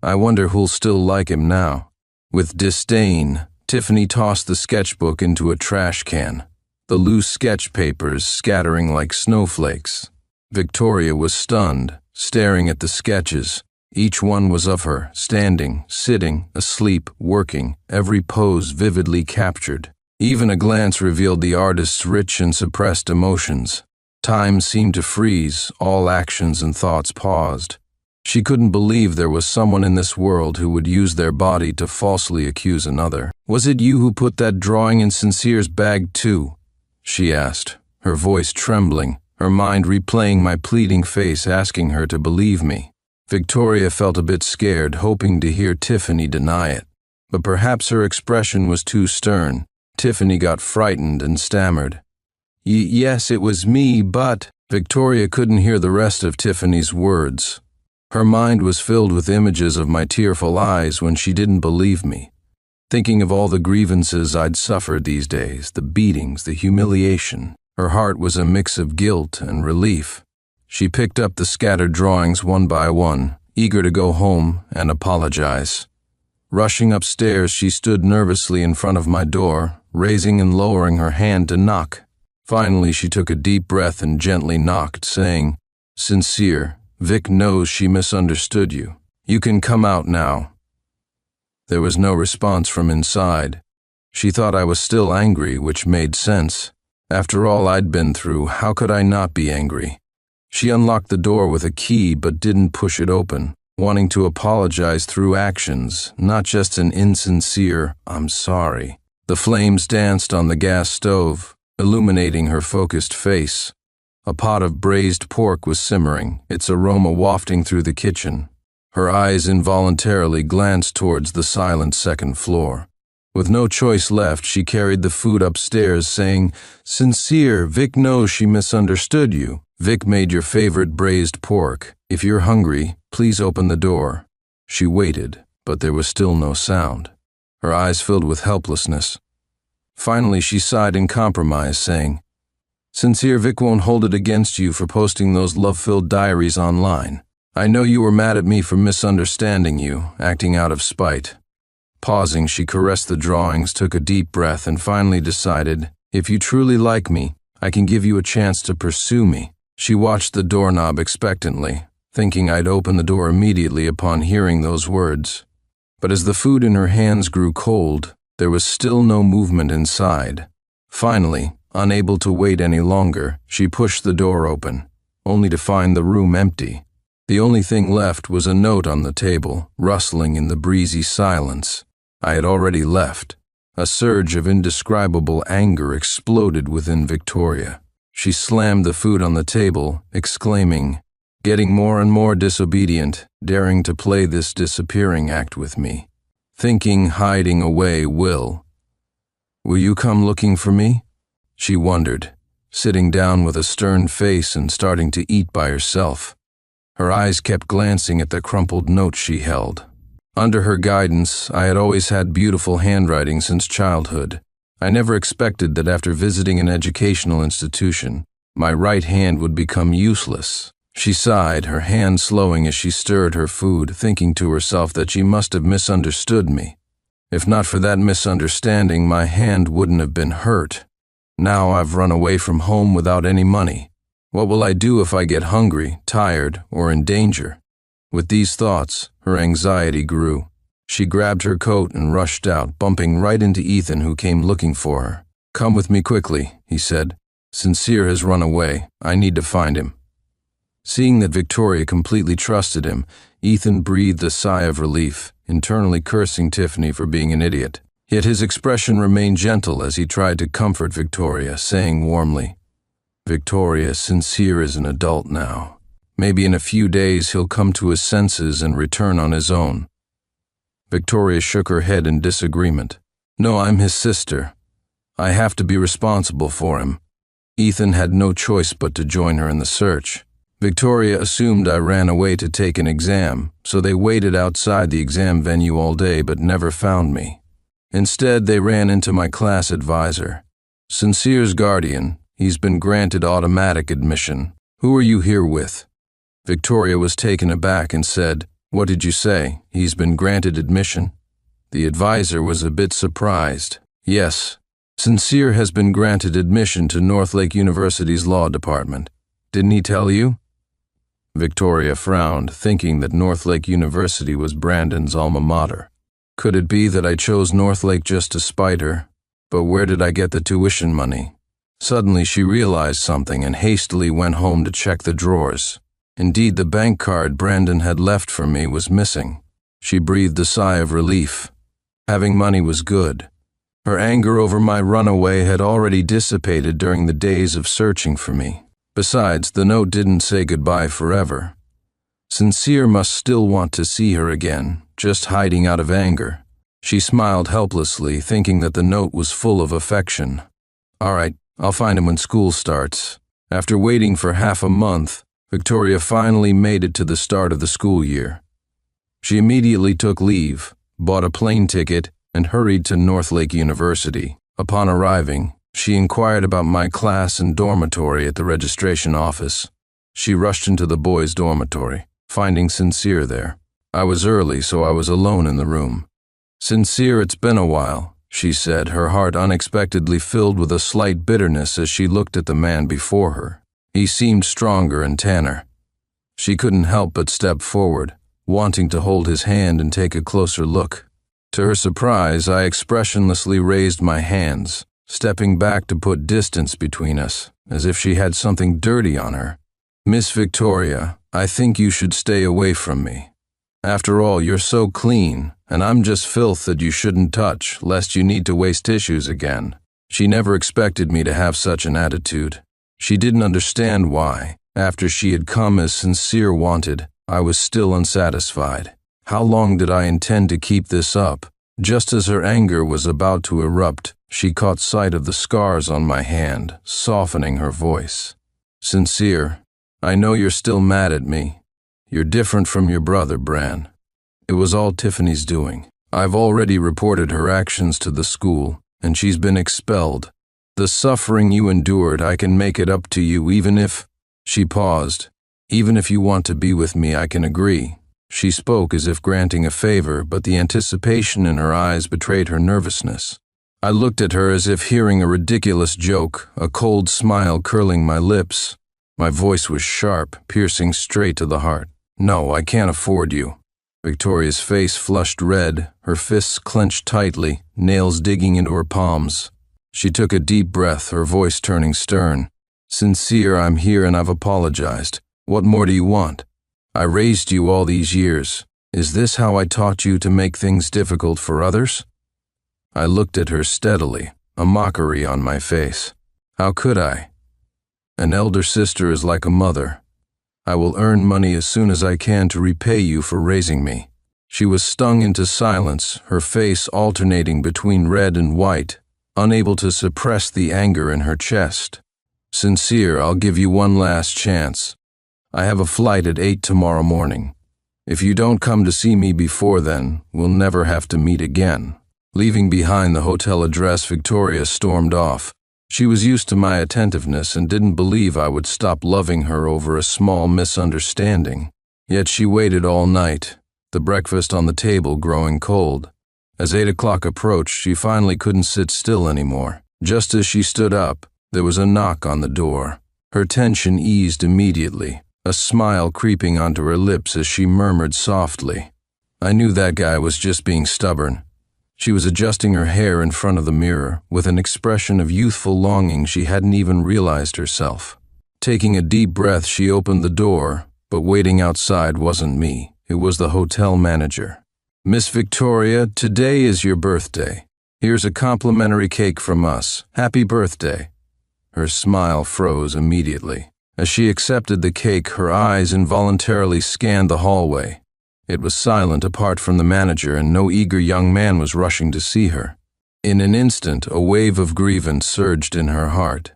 I wonder who'll still like him now." With disdain, Tiffany tossed the sketchbook into a trash can, the loose sketch papers scattering like snowflakes. Victoria was stunned, staring at the sketches. Each one was of her, standing, sitting, asleep, working, every pose vividly captured. Even a glance revealed the artist's rich and suppressed emotions. Time seemed to freeze, all actions and thoughts paused. She couldn't believe there was someone in this world who would use their body to falsely accuse another. "Was it you who put that drawing in Sincere's bag too?" she asked, her voice trembling, her mind replaying my pleading face asking her to believe me. Victoria felt a bit scared, hoping to hear Tiffany deny it. But perhaps her expression was too stern. Tiffany got frightened and stammered. Yes, it was me, but—" Victoria couldn't hear the rest of Tiffany's words. Her mind was filled with images of my tearful eyes when she didn't believe me, thinking of all the grievances I'd suffered these days, the beatings, the humiliation. Her heart was a mix of guilt and relief. She picked up the scattered drawings one by one, eager to go home and apologize. Rushing upstairs, she stood nervously in front of my door, raising and lowering her hand to knock. Finally, she took a deep breath and gently knocked, saying, "Sincere, Vic knows she misunderstood you. You can come out now." There was no response from inside. She thought I was still angry, which made sense. After all I'd been through, how could I not be angry? She unlocked the door with a key but didn't push it open, wanting to apologize through actions, not just an insincere, "I'm sorry." The flames danced on the gas stove, illuminating her focused face. A pot of braised pork was simmering, its aroma wafting through the kitchen. Her eyes involuntarily glanced towards the silent second floor. With no choice left, she carried the food upstairs, saying, "Sincere, Vic knows she misunderstood you. Vic made your favorite braised pork. If you're hungry, please open the door." She waited, but there was still no sound. Her eyes filled with helplessness. Finally, she sighed in compromise, saying, "Sincere, Vic won't hold it against you for posting those love-filled diaries online. I know you were mad at me for misunderstanding you, acting out of spite." Pausing, she caressed the drawings, took a deep breath, and finally decided, "If you truly like me, I can give you a chance to pursue me." She watched the doorknob expectantly, thinking I'd open the door immediately upon hearing those words. But as the food in her hands grew cold, there was still no movement inside. Finally, unable to wait any longer, she pushed the door open, only to find the room empty. The only thing left was a note on the table, rustling in the breezy silence. I had already left. A surge of indescribable anger exploded within Victoria. She slammed the food on the table, exclaiming, "Getting more and more disobedient, daring to play this disappearing act with me. Thinking hiding away will you come looking for me?" She wondered, sitting down with a stern face and starting to eat by herself. Her eyes kept glancing at the crumpled note she held. Under her guidance, I had always had beautiful handwriting since childhood. I never expected that after visiting an educational institution, my right hand would become useless. She sighed, her hand slowing as she stirred her food, thinking to herself that she must have misunderstood me. If not for that misunderstanding, my hand wouldn't have been hurt. Now I've run away from home without any money. What will I do if I get hungry, tired, or in danger? With these thoughts, her anxiety grew. She grabbed her coat and rushed out, bumping right into Ethan, who came looking for her. "Come with me quickly," he said. "Sincere has run away. I need to find him." Seeing that Victoria completely trusted him, Ethan breathed a sigh of relief, internally cursing Tiffany for being an idiot. Yet his expression remained gentle as he tried to comfort Victoria, saying warmly, "Victoria, Sincere is an adult now. Maybe in a few days he'll come to his senses and return on his own." Victoria shook her head in disagreement. "No, I'm his sister. I have to be responsible for him." Ethan had no choice but to join her in the search. Victoria assumed I ran away to take an exam, so they waited outside the exam venue all day but never found me. Instead, they ran into my class advisor. "Sincere's guardian. He's been granted automatic admission. Who are you here with?" Victoria was taken aback and said, "What did you say? He's been granted admission?" The advisor was a bit surprised. "Yes, Sincere has been granted admission to Northlake University's law department. Didn't he tell you?" Victoria frowned, thinking that Northlake University was Brandon's alma mater. Could it be that I chose Northlake just to spite her? But where did I get the tuition money? Suddenly she realized something and hastily went home to check the drawers. Indeed, the bank card Brandon had left for me was missing. She breathed a sigh of relief. Having money was good. Her anger over my runaway had already dissipated during the days of searching for me. Besides, the note didn't say goodbye forever. Sincere must still want to see her again, just hiding out of anger. She smiled helplessly, thinking that the note was full of affection. "All right, I'll find him when school starts." After waiting for half a month, Victoria finally made it to the start of the school year. She immediately took leave, bought a plane ticket, and hurried to Northlake University. Upon arriving, she inquired about my class and dormitory at the registration office. She rushed into the boys' dormitory, finding Sincere there. I was early, so I was alone in the room. "Sincere, it's been a while," she said, her heart unexpectedly filled with a slight bitterness as she looked at the man before her. He seemed stronger and tanner. She couldn't help but step forward, wanting to hold his hand and take a closer look. To her surprise, I expressionlessly raised my hands, stepping back to put distance between us, as if she had something dirty on her. "Miss Victoria, I think you should stay away from me. After all, you're so clean, and I'm just filth that you shouldn't touch, lest you need to waste tissues again." She never expected me to have such an attitude. She didn't understand why, after she had come as Sincere wanted, I was still unsatisfied. How long did I intend to keep this up? Just as her anger was about to erupt, she caught sight of the scars on my hand, softening her voice. "Sincere, I know you're still mad at me. You're different from your brother, Bran. It was all Tiffany's doing. I've already reported her actions to the school, and she's been expelled. The suffering you endured, I can make it up to you even if—" She paused. "Even if you want to be with me, I can agree." She spoke as if granting a favor, but the anticipation in her eyes betrayed her nervousness. I looked at her as if hearing a ridiculous joke, a cold smile curling my lips. My voice was sharp, piercing straight to the heart. "No, I can't afford you." Victoria's face flushed red, her fists clenched tightly, nails digging into her palms. She took a deep breath, her voice turning stern. "Sincere, I'm here and I've apologized. What more do you want? I raised you all these years. Is this how I taught you to make things difficult for others?" I looked at her steadily, a mockery on my face. How could I? An elder sister is like a mother. I will earn money as soon as I can to repay you for raising me. She was stung into silence, her face alternating between red and white, unable to suppress the anger in her chest. "Sincere, I'll give you one last chance. I have a flight at 8 tomorrow morning. If you don't come to see me before then, we'll never have to meet again." Leaving behind the hotel address, Victoria stormed off. She was used to my attentiveness and didn't believe I would stop loving her over a small misunderstanding. Yet she waited all night, the breakfast on the table growing cold. As 8 o'clock approached, she finally couldn't sit still anymore. Just as she stood up, there was a knock on the door. Her tension eased immediately, a smile creeping onto her lips as she murmured softly, "I knew that guy was just being stubborn." She was adjusting her hair in front of the mirror, with an expression of youthful longing she hadn't even realized herself. Taking a deep breath, she opened the door, but waiting outside wasn't me. It was the hotel manager. "Miss Victoria, today is your birthday. Here's a complimentary cake from us. Happy birthday." Her smile froze immediately. As she accepted the cake, her eyes involuntarily scanned the hallway. It was silent apart from the manager, and no eager young man was rushing to see her. In an instant, a wave of grievance surged in her heart.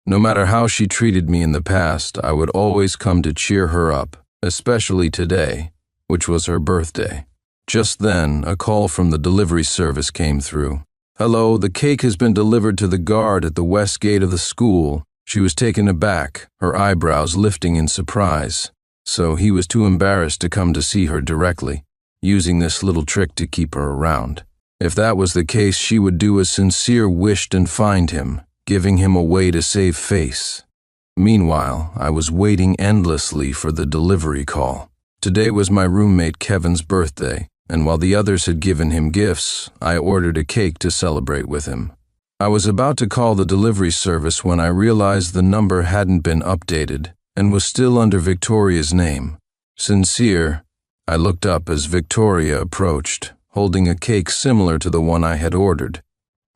No matter how she treated me in the past, I would always come to cheer her up, especially today, which was her birthday. Just then, a call from the delivery service came through. "Hello, the cake has been delivered to the guard at the west gate of the school." She was taken aback, her eyebrows lifting in surprise. So he was too embarrassed to come to see her directly, using this little trick to keep her around. If that was the case, she would do as Sincere wished and find him, giving him a way to save face. Meanwhile, I was waiting endlessly for the delivery call. Today was my roommate Kevin's birthday, and while the others had given him gifts, I ordered a cake to celebrate with him. I was about to call the delivery service when I realized the number hadn't been updated and was still under Victoria's name. Sincere. I looked up as Victoria approached, holding a cake similar to the one I had ordered.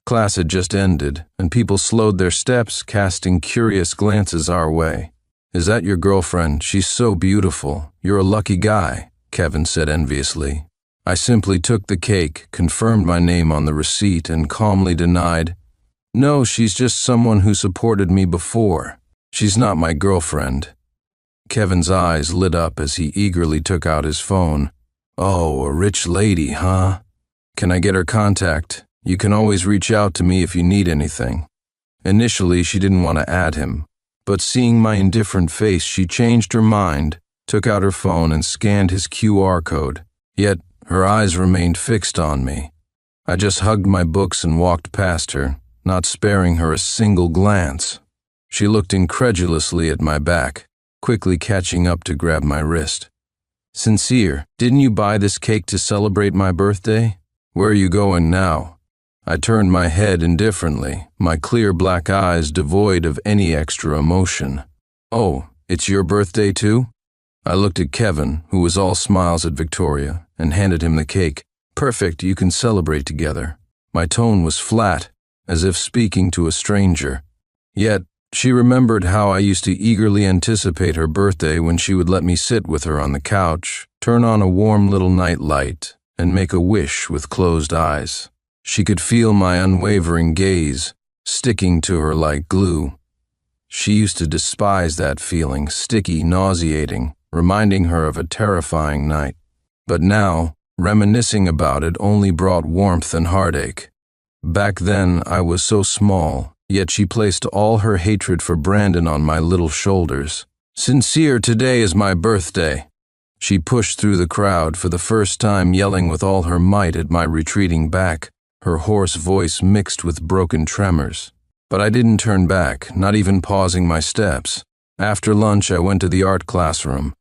Class had just ended, and people slowed their steps, casting curious glances our way. "Is that your girlfriend? She's so beautiful. You're a lucky guy," Kevin said enviously. I simply took the cake, confirmed my name on the receipt, and calmly denied, "No, she's just someone who supported me before. She's not my girlfriend." Kevin's eyes lit up as he eagerly took out his phone. "Oh, a rich lady, huh? Can I get her contact? You can always reach out to me if you need anything." Initially, she didn't want to add him, but seeing my indifferent face, she changed her mind, took out her phone and scanned his QR code. Yet, her eyes remained fixed on me. I just hugged my books and walked past her, not sparing her a single glance. She looked incredulously at my back, quickly catching up to grab my wrist. "Sincere, didn't you buy this cake to celebrate my birthday? Where are you going now?" I turned my head indifferently, my clear black eyes devoid of any extra emotion. "Oh, it's your birthday too?" I looked at Kevin, who was all smiles at Victoria, and handed him the cake. "Perfect, you can celebrate together." My tone was flat, as if speaking to a stranger. Yet, she remembered how I used to eagerly anticipate her birthday when she would let me sit with her on the couch, turn on a warm little night light, and make a wish with closed eyes. She could feel my unwavering gaze, sticking to her like glue. She used to despise that feeling, sticky, nauseating, reminding her of a terrifying night. But now, reminiscing about it only brought warmth and heartache. Back then, I was so small, yet she placed all her hatred for Brandon on my little shoulders. "Sincere, today is my birthday." She pushed through the crowd for the first time, yelling with all her might at my retreating back, her hoarse voice mixed with broken tremors. But I didn't turn back, not even pausing my steps. After lunch, I went to the art classroom.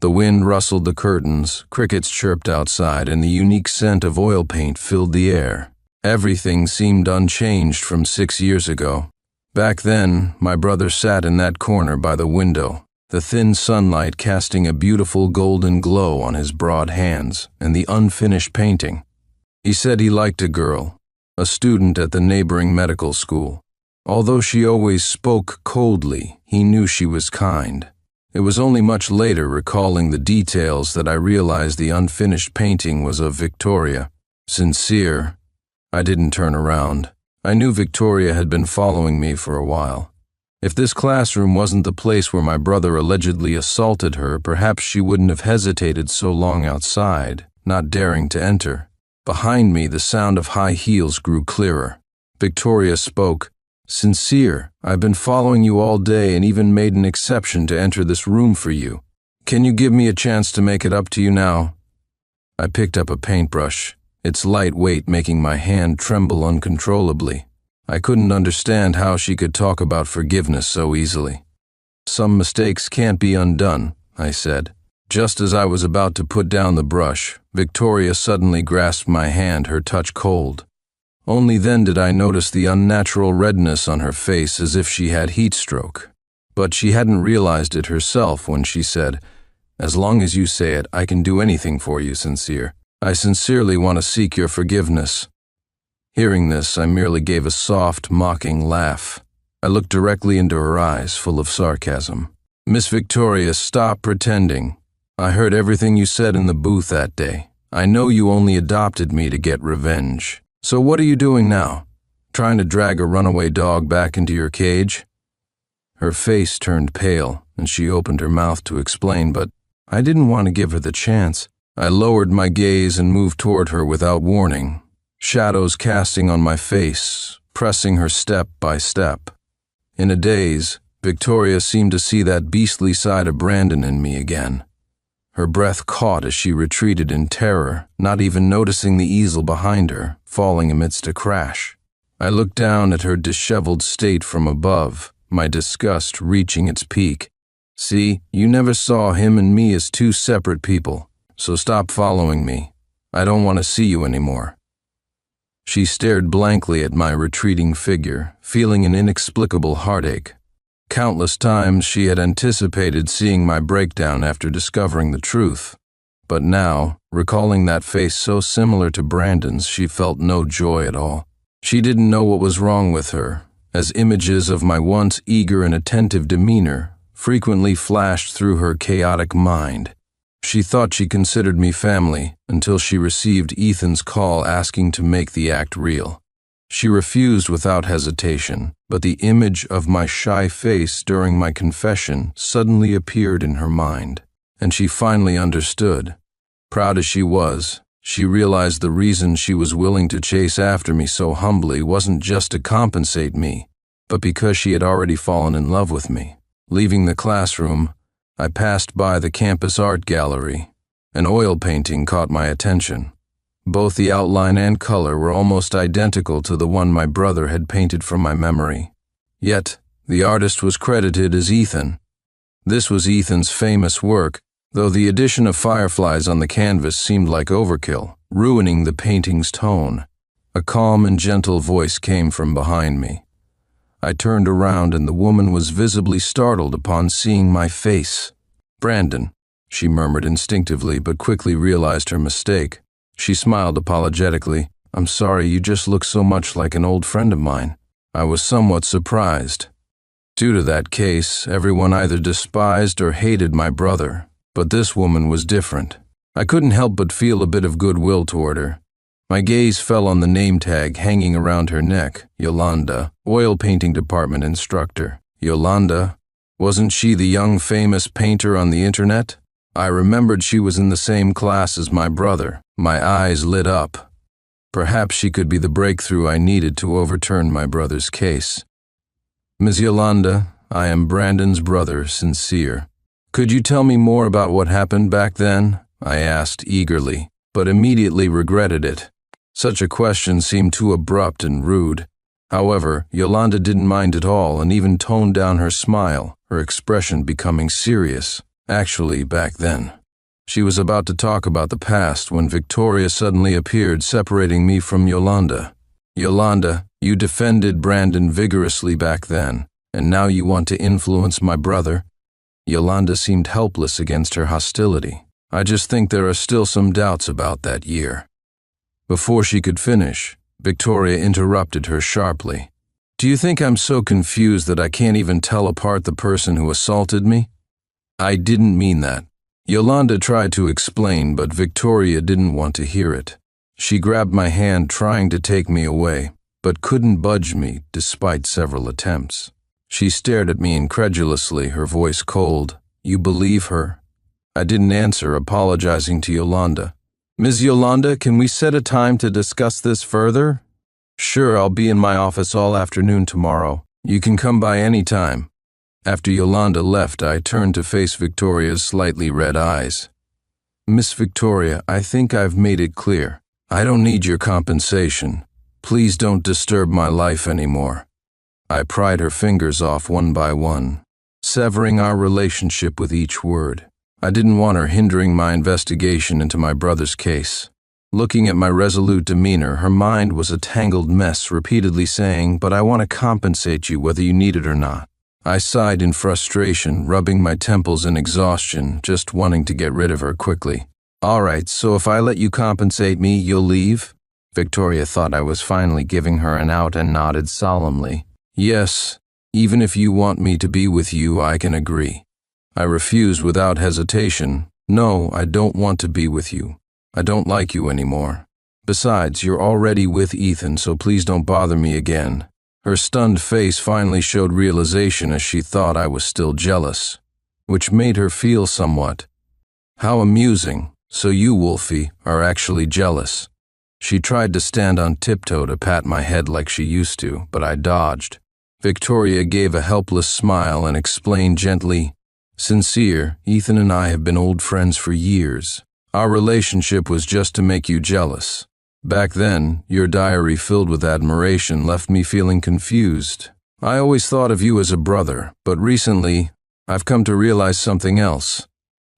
The wind rustled the curtains, crickets chirped outside, and the unique scent of oil paint filled the air. Everything seemed unchanged from 6 years ago. Back then, my brother sat in that corner by the window, the thin sunlight casting a beautiful golden glow on his broad hands and the unfinished painting. He said he liked a girl, a student at the neighboring medical school. Although she always spoke coldly, he knew she was kind. It was only much later, recalling the details, that I realized the unfinished painting was of Victoria. Sincere. I didn't turn around. I knew Victoria had been following me for a while. If this classroom wasn't the place where my brother allegedly assaulted her, perhaps she wouldn't have hesitated so long outside, not daring to enter. Behind me, the sound of high heels grew clearer. Victoria spoke. "Sincere, I've been following you all day and even made an exception to enter this room for you. Can you give me a chance to make it up to you now?" I picked up a paintbrush, its light weight making my hand tremble uncontrollably. I couldn't understand how she could talk about forgiveness so easily. "Some mistakes can't be undone," I said. Just as I was about to put down the brush, Victoria suddenly grasped my hand, her touch cold. Only then did I notice the unnatural redness on her face, as if she had heat stroke. But she hadn't realized it herself when she said, "As long as you say it, I can do anything for you, Sincere. I sincerely want to seek your forgiveness." Hearing this, I merely gave a soft, mocking laugh. I looked directly into her eyes, full of sarcasm. "Miss Victoria, stop pretending. I heard everything you said in the booth that day. I know you only adopted me to get revenge. So what are you doing now? Trying to drag a runaway dog back into your cage?" Her face turned pale, and she opened her mouth to explain, but I didn't want to give her the chance. I lowered my gaze and moved toward her without warning, shadows casting on my face, pressing her step by step. In a daze, Victoria seemed to see that beastly side of Brandon in me again. Her breath caught as she retreated in terror, not even noticing the easel behind her, falling amidst a crash. I looked down at her disheveled state from above, my disgust reaching its peak. "See, you never saw him and me as two separate people, so stop following me. I don't want to see you anymore." She stared blankly at my retreating figure, feeling an inexplicable heartache. Countless times she had anticipated seeing my breakdown after discovering the truth. But now, recalling that face so similar to Brandon's, she felt no joy at all. She didn't know what was wrong with her, as images of my once eager and attentive demeanor frequently flashed through her chaotic mind. She thought she considered me family until she received Ethan's call asking to make the act real. She refused without hesitation, but the image of my shy face during my confession suddenly appeared in her mind, and she finally understood. Proud as she was, she realized the reason she was willing to chase after me so humbly wasn't just to compensate me, but because she had already fallen in love with me. Leaving the classroom, I passed by the campus art gallery. An oil painting caught my attention. Both the outline and color were almost identical to the one my brother had painted from my memory. Yet, the artist was credited as Ethan. This was Ethan's famous work, though the addition of fireflies on the canvas seemed like overkill, ruining the painting's tone. A calm and gentle voice came from behind me. I turned around and the woman was visibly startled upon seeing my face. "Brandon," she murmured instinctively but quickly realized her mistake. She smiled apologetically. "I'm sorry, you just look so much like an old friend of mine." I was somewhat surprised. Due to that case, everyone either despised or hated my brother, but this woman was different. I couldn't help but feel a bit of goodwill toward her. My gaze fell on the name tag hanging around her neck, Yolanda, oil painting department instructor. Yolanda? Wasn't she the young famous painter on the internet? I remembered she was in the same class as my brother. My eyes lit up. Perhaps she could be the breakthrough I needed to overturn my brother's case. "Ms. Yolanda, I am Brandon's brother, Sincere. Could you tell me more about what happened back then?" I asked eagerly, but immediately regretted it. Such a question seemed too abrupt and rude. However, Yolanda didn't mind at all and even toned down her smile, her expression becoming serious. Actually, back then. She was about to talk about the past when Victoria suddenly appeared, separating me from Yolanda. "Yolanda, you defended Brandon vigorously back then, and now you want to influence my brother?" Yolanda seemed helpless against her hostility. "I just think there are still some doubts about that year." Before she could finish, Victoria interrupted her sharply. "Do you think I'm so confused that I can't even tell apart the person who assaulted me?" "I didn't mean that." Yolanda tried to explain, but Victoria didn't want to hear it. She grabbed my hand, trying to take me away, but couldn't budge me despite several attempts. She stared at me incredulously, her voice cold. "You believe her?" I didn't answer, apologizing to Yolanda. "Ms. Yolanda, can we set a time to discuss this further?" "Sure, I'll be in my office all afternoon tomorrow. You can come by any time." After Yolanda left, I turned to face Victoria's slightly red eyes. "Miss Victoria, I think I've made it clear. I don't need your compensation. Please don't disturb my life anymore." I pried her fingers off one by one, severing our relationship with each word. I didn't want her hindering my investigation into my brother's case. Looking at my resolute demeanor, her mind was a tangled mess, repeatedly saying, "But I want to compensate you whether you need it or not. I sighed in frustration, rubbing my temples in exhaustion, just wanting to get rid of her quickly. All right, so if I let you compensate me, you'll leave? Victoria thought I was finally giving her an out and nodded solemnly. Yes, even if you want me to be with you, I can agree. I refused without hesitation. No, I don't want to be with you. I don't like you anymore. Besides, you're already with Ethan, so please don't bother me again. Her stunned face finally showed realization as she thought I was still jealous, which made her feel somewhat. How amusing. So you, Wolfie, are actually jealous. She tried to stand on tiptoe to pat my head like she used to, but I dodged. Victoria gave a helpless smile and explained gently, Sincere, Ethan and I have been old friends for years. Our relationship was just to make you jealous. Back then, your diary filled with admiration left me feeling confused. I always thought of you as a brother, but recently, I've come to realize something else.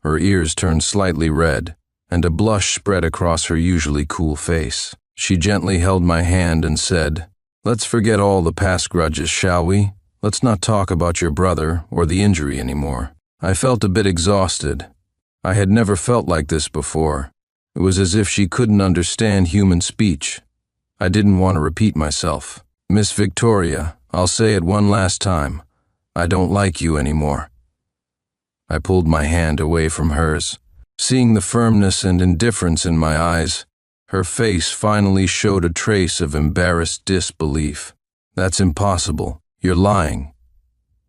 Her ears turned slightly red, and a blush spread across her usually cool face. She gently held my hand and said, Let's forget all the past grudges, shall we? Let's not talk about your brother or the injury anymore. I felt a bit exhausted. I had never felt like this before. It was as if she couldn't understand human speech. I didn't want to repeat myself. Miss Victoria, I'll say it one last time. I don't like you anymore. I pulled my hand away from hers. Seeing the firmness and indifference in my eyes, her face finally showed a trace of embarrassed disbelief. That's impossible. You're lying.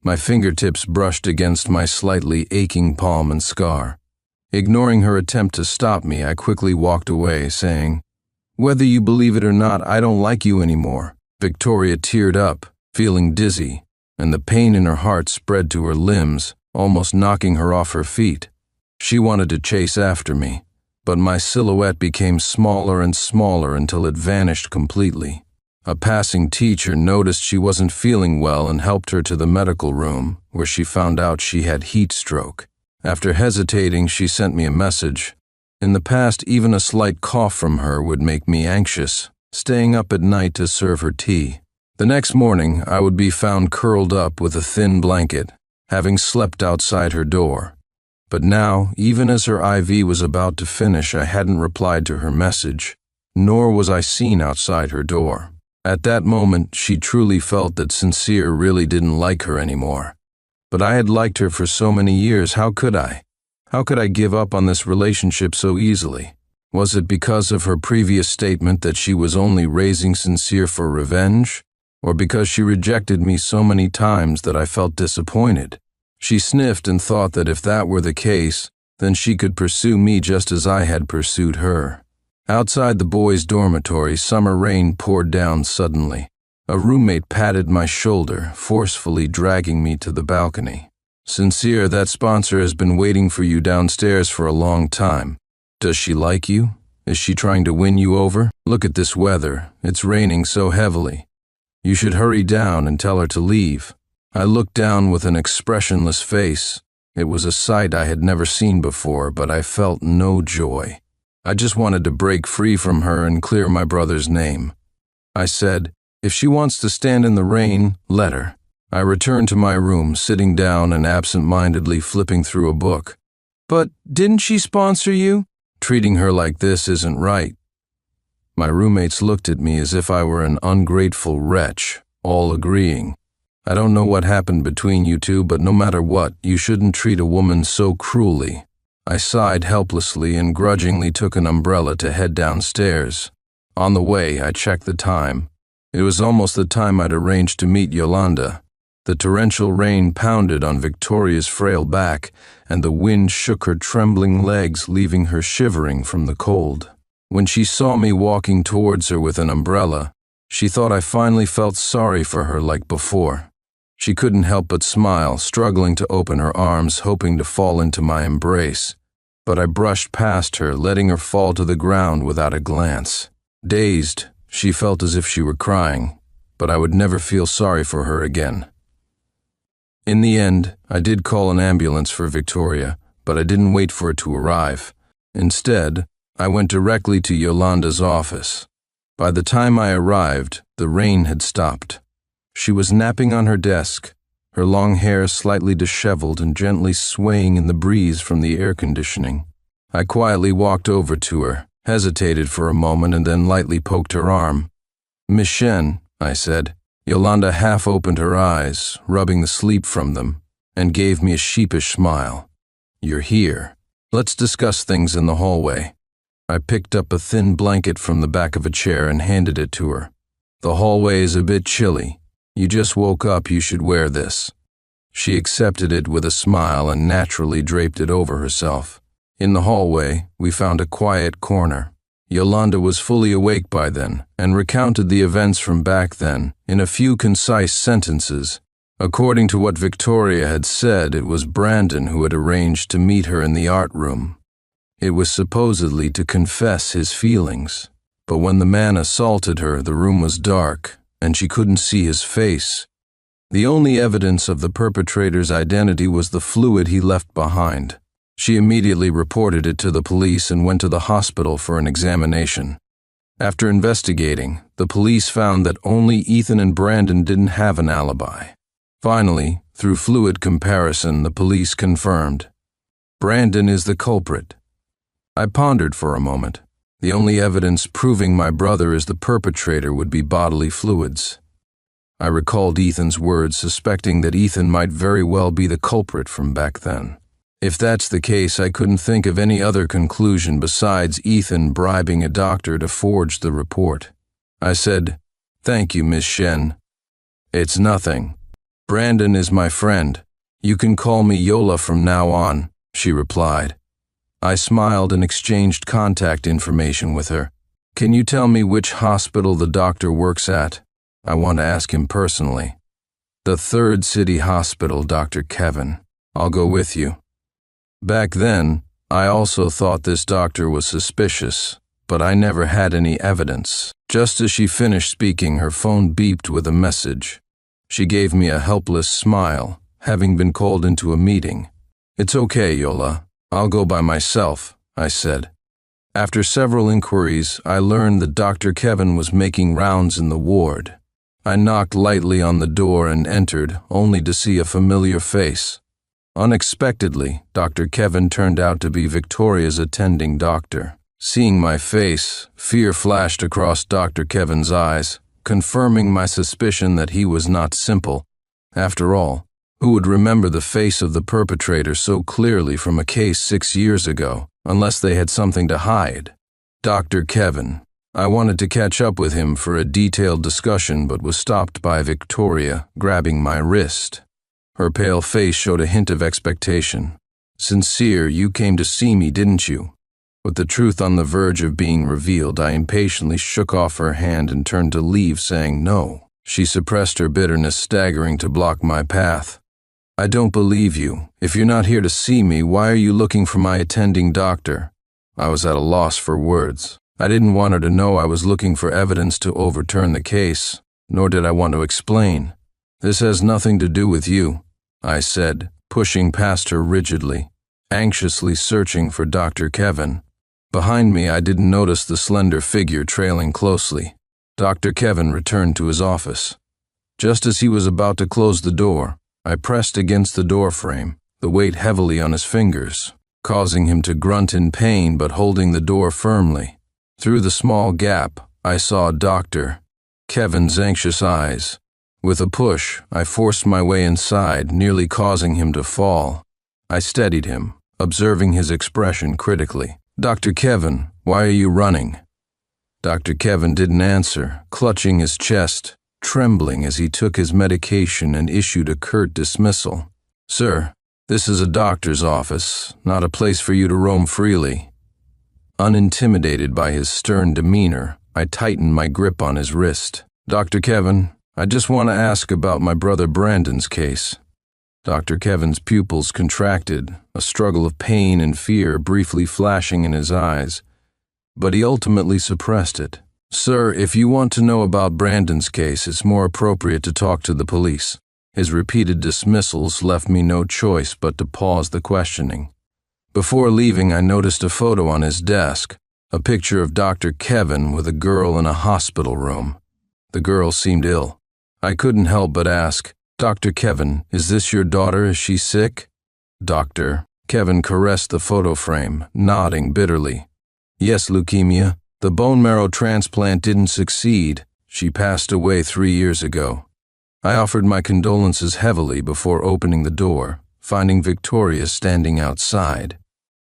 My fingertips brushed against my slightly aching palm and scar. Ignoring her attempt to stop me, I quickly walked away, saying, Whether you believe it or not, I don't like you anymore. Victoria teared up, feeling dizzy, and the pain in her heart spread to her limbs, almost knocking her off her feet. She wanted to chase after me, but my silhouette became smaller and smaller until it vanished completely. A passing teacher noticed she wasn't feeling well and helped her to the medical room, where she found out she had heat stroke. After hesitating, she sent me a message. In the past, even a slight cough from her would make me anxious, staying up at night to serve her tea. The next morning, I would be found curled up with a thin blanket, having slept outside her door. But now, even as her IV was about to finish, I hadn't replied to her message, nor was I seen outside her door. At that moment, she truly felt that Sincere really didn't like her anymore. But I had liked her for so many years, how could I? How could I give up on this relationship so easily? Was it because of her previous statement that she was only raising Sincere for revenge? Or because she rejected me so many times that I felt disappointed? She sniffed and thought that if that were the case, then she could pursue me just as I had pursued her. Outside the boys' dormitory, summer rain poured down suddenly. A roommate patted my shoulder, forcefully dragging me to the balcony. Sincere, that sponsor has been waiting for you downstairs for a long time. Does she like you? Is she trying to win you over? Look at this weather. It's raining so heavily. You should hurry down and tell her to leave. I looked down with an expressionless face. It was a sight I had never seen before, but I felt no joy. I just wanted to break free from her and clear my brother's name. I said, If she wants to stand in the rain, let her. I returned to my room, sitting down and absent-mindedly flipping through a book. But didn't she sponsor you? Treating her like this isn't right. My roommates looked at me as if I were an ungrateful wretch, all agreeing. I don't know what happened between you two, but no matter what, you shouldn't treat a woman so cruelly. I sighed helplessly and grudgingly took an umbrella to head downstairs. On the way, I checked the time. It was almost the time I'd arranged to meet Yolanda. The torrential rain pounded on Victoria's frail back, and the wind shook her trembling legs, leaving her shivering from the cold. When she saw me walking towards her with an umbrella, she thought I finally felt sorry for her like before. She couldn't help but smile, struggling to open her arms, hoping to fall into my embrace. But I brushed past her, letting her fall to the ground without a glance. Dazed, she felt as if she were crying, but I would never feel sorry for her again. In the end, I did call an ambulance for Victoria, but I didn't wait for it to arrive. Instead, I went directly to Yolanda's office. By the time I arrived, the rain had stopped. She was napping on her desk, her long hair slightly disheveled and gently swaying in the breeze from the air conditioning. I quietly walked over to her, hesitated for a moment, and then lightly poked her arm. "Miss Shen," I said. Yolanda half opened her eyes, rubbing the sleep from them, and gave me a sheepish smile. "You're here. Let's discuss things in the hallway." I picked up a thin blanket from the back of a chair and handed it to her. "The hallway is a bit chilly. You just woke up, you should wear this." She accepted it with a smile and naturally draped it over herself. In the hallway, we found a quiet corner. Yolanda was fully awake by then and recounted the events from back then in a few concise sentences. According to what Victoria had said, it was Brandon who had arranged to meet her in the art room. It was supposedly to confess his feelings, but when the man assaulted her, the room was dark and she couldn't see his face. The only evidence of the perpetrator's identity was the fluid he left behind. She immediately reported it to the police and went to the hospital for an examination. After investigating, the police found that only Ethan and Brandon didn't have an alibi. Finally, through fluid comparison, the police confirmed Brandon is the culprit. I pondered for a moment. The only evidence proving my brother is the perpetrator would be bodily fluids. I recalled Ethan's words, suspecting that Ethan might very well be the culprit from back then. If that's the case, I couldn't think of any other conclusion besides Ethan bribing a doctor to forge the report. I said, "Thank you, Miss Shen." "It's nothing. Brandon is my friend. You can call me Yola from now on," she replied. I smiled and exchanged contact information with her. "Can you tell me which hospital the doctor works at? I want to ask him personally." "The 3rd City Hospital, Dr. Kevin. I'll go with you." Back then, I also thought this doctor was suspicious, but I never had any evidence. Just as she finished speaking, her phone beeped with a message. She gave me a helpless smile, having been called into a meeting. "It's okay, Yola. I'll go by myself," I said. After several inquiries, I learned that Dr. Kevin was making rounds in the ward. I knocked lightly on the door and entered, only to see a familiar face. Unexpectedly, Dr. Kevin turned out to be Victoria's attending doctor. Seeing my face, fear flashed across Dr. Kevin's eyes, confirming my suspicion that he was not simple. After all, who would remember the face of the perpetrator so clearly from a case 6 years ago, unless they had something to hide? Dr. Kevin. I wanted to catch up with him for a detailed discussion, but was stopped by Victoria, grabbing my wrist. Her pale face showed a hint of expectation. "Sincere, you came to see me, didn't you?" With the truth on the verge of being revealed, I impatiently shook off her hand and turned to leave, saying no. She suppressed her bitterness, staggering to block my path. "I don't believe you. If you're not here to see me, why are you looking for my attending doctor?" I was at a loss for words. I didn't want her to know I was looking for evidence to overturn the case, nor did I want to explain. "This has nothing to do with you," I said, pushing past her rigidly, anxiously searching for Dr. Kevin. Behind me, I didn't notice the slender figure trailing closely. Dr. Kevin returned to his office. Just as he was about to close the door, I pressed against the door frame, the weight heavily on his fingers, causing him to grunt in pain but holding the door firmly. Through the small gap, I saw Dr. Kevin's anxious eyes. With a push, I forced my way inside, nearly causing him to fall. I steadied him, observing his expression critically. "Dr. Kevin, why are you running?" Dr. Kevin didn't answer, clutching his chest, trembling as he took his medication and issued a curt dismissal. "Sir, this is a doctor's office, not a place for you to roam freely." Unintimidated by his stern demeanor, I tightened my grip on his wrist. "Dr. Kevin, I just want to ask about my brother Brandon's case." Dr. Kevin's pupils contracted, a struggle of pain and fear briefly flashing in his eyes, but he ultimately suppressed it. "Sir, if you want to know about Brandon's case, it's more appropriate to talk to the police." His repeated dismissals left me no choice but to pause the questioning. Before leaving, I noticed a photo on his desk, a picture of Dr. Kevin with a girl in a hospital room. The girl seemed ill. I couldn't help but ask, Dr. Kevin, is this your daughter? Is she sick? Doctor. Kevin caressed the photo frame, nodding bitterly. Yes, leukemia. The bone marrow transplant didn't succeed. She passed away 3 years ago. I offered my condolences heavily before opening the door, finding Victoria standing outside.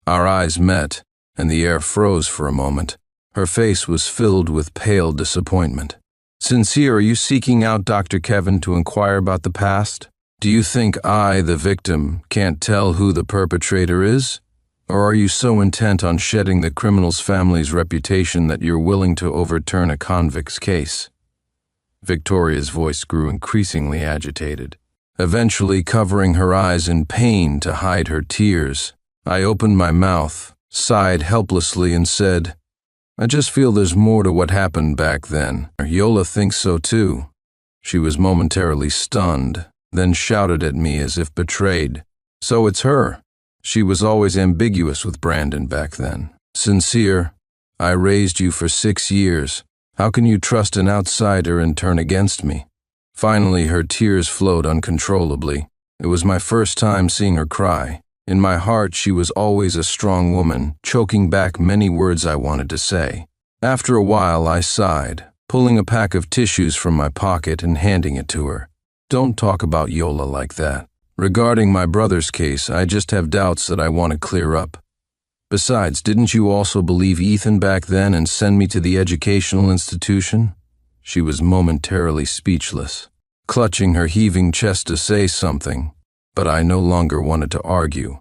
Our eyes met, and the air froze for a moment. Her face was filled with pale disappointment. Sincere, are you seeking out Dr. Kevin to inquire about the past? Do you think I, the victim, can't tell who the perpetrator is? Or are you so intent on shedding the criminal's family's reputation that you're willing to overturn a convict's case? Victoria's voice grew increasingly agitated, eventually covering her eyes in pain to hide her tears. I opened my mouth, sighed helplessly, and said, I just feel there's more to what happened back then. Yola thinks so too. She was momentarily stunned, then shouted at me as if betrayed. So it's her. She was always ambiguous with Brandon back then. Sincere, I raised you for 6 years. How can you trust an outsider and turn against me? Finally, her tears flowed uncontrollably. It was my first time seeing her cry. In my heart, she was always a strong woman, choking back many words I wanted to say. After a while, I sighed, pulling a pack of tissues from my pocket and handing it to her. Don't talk about Yola like that. Regarding my brother's case, I just have doubts that I want to clear up. Besides, didn't you also believe Ethan back then and send me to the educational institution? She was momentarily speechless, clutching her heaving chest to say something, but I no longer wanted to argue.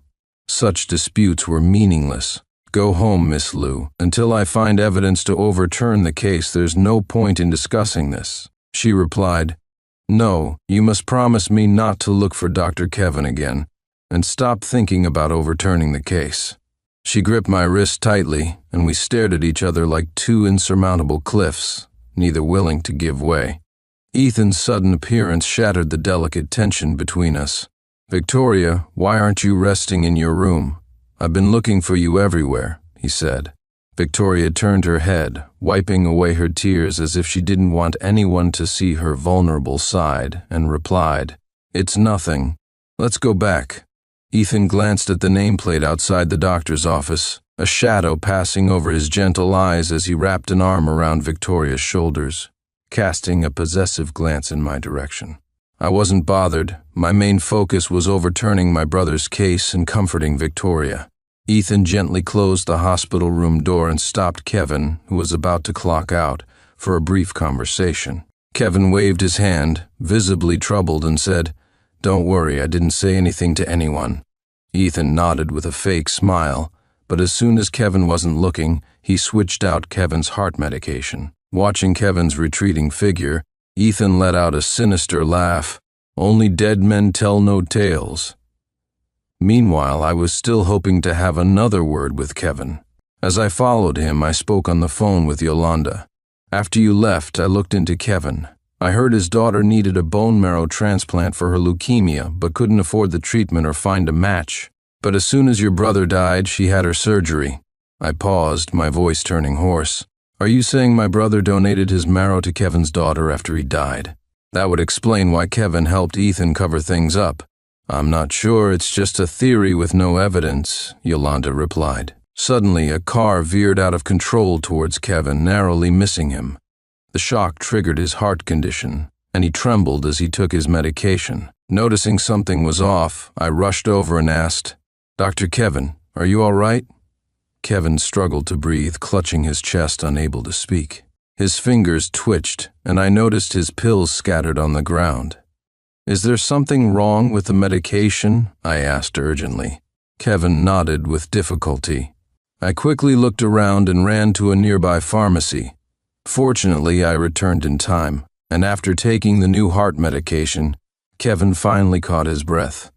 Such disputes were meaningless. Go home, Miss Lou. Until I find evidence to overturn the case, there's no point in discussing this. She replied, No, you must promise me not to look for Dr. Kevin again, and stop thinking about overturning the case. She gripped my wrist tightly, and we stared at each other like two insurmountable cliffs, neither willing to give way. Ethan's sudden appearance shattered the delicate tension between us. Victoria, why aren't you resting in your room? I've been looking for you everywhere, he said. Victoria turned her head, wiping away her tears as if she didn't want anyone to see her vulnerable side, and replied, It's nothing. Let's go back. Ethan glanced at the nameplate outside the doctor's office, a shadow passing over his gentle eyes as he wrapped an arm around Victoria's shoulders, casting a possessive glance in my direction. I wasn't bothered. My main focus was overturning my brother's case and comforting Victoria. Ethan gently closed the hospital room door and stopped Kevin, who was about to clock out, for a brief conversation. Kevin waved his hand, visibly troubled, and said, Don't worry, I didn't say anything to anyone. Ethan nodded with a fake smile, but as soon as Kevin wasn't looking, he switched out Kevin's heart medication. Watching Kevin's retreating figure, Ethan let out a sinister laugh. Only dead men tell no tales. Meanwhile, I was still hoping to have another word with Kevin. As I followed him, I spoke on the phone with Yolanda. After you left, I looked into Kevin. I heard his daughter needed a bone marrow transplant for her leukemia, but couldn't afford the treatment or find a match. But as soon as your brother died, she had her surgery. I paused, my voice turning hoarse. Are you saying my brother donated his marrow to Kevin's daughter after he died? That would explain why Kevin helped Ethan cover things up. I'm not sure, it's just a theory with no evidence, Yolanda replied. Suddenly, a car veered out of control towards Kevin, narrowly missing him. The shock triggered his heart condition, and he trembled as he took his medication. Noticing something was off, I rushed over and asked, Dr. Kevin, are you all right? Kevin struggled to breathe, clutching his chest, unable to speak. His fingers twitched, and I noticed his pills scattered on the ground. Is there something wrong with the medication? I asked urgently. Kevin nodded with difficulty. I quickly looked around and ran to a nearby pharmacy. Fortunately, I returned in time, and after taking the new heart medication, Kevin finally caught his breath.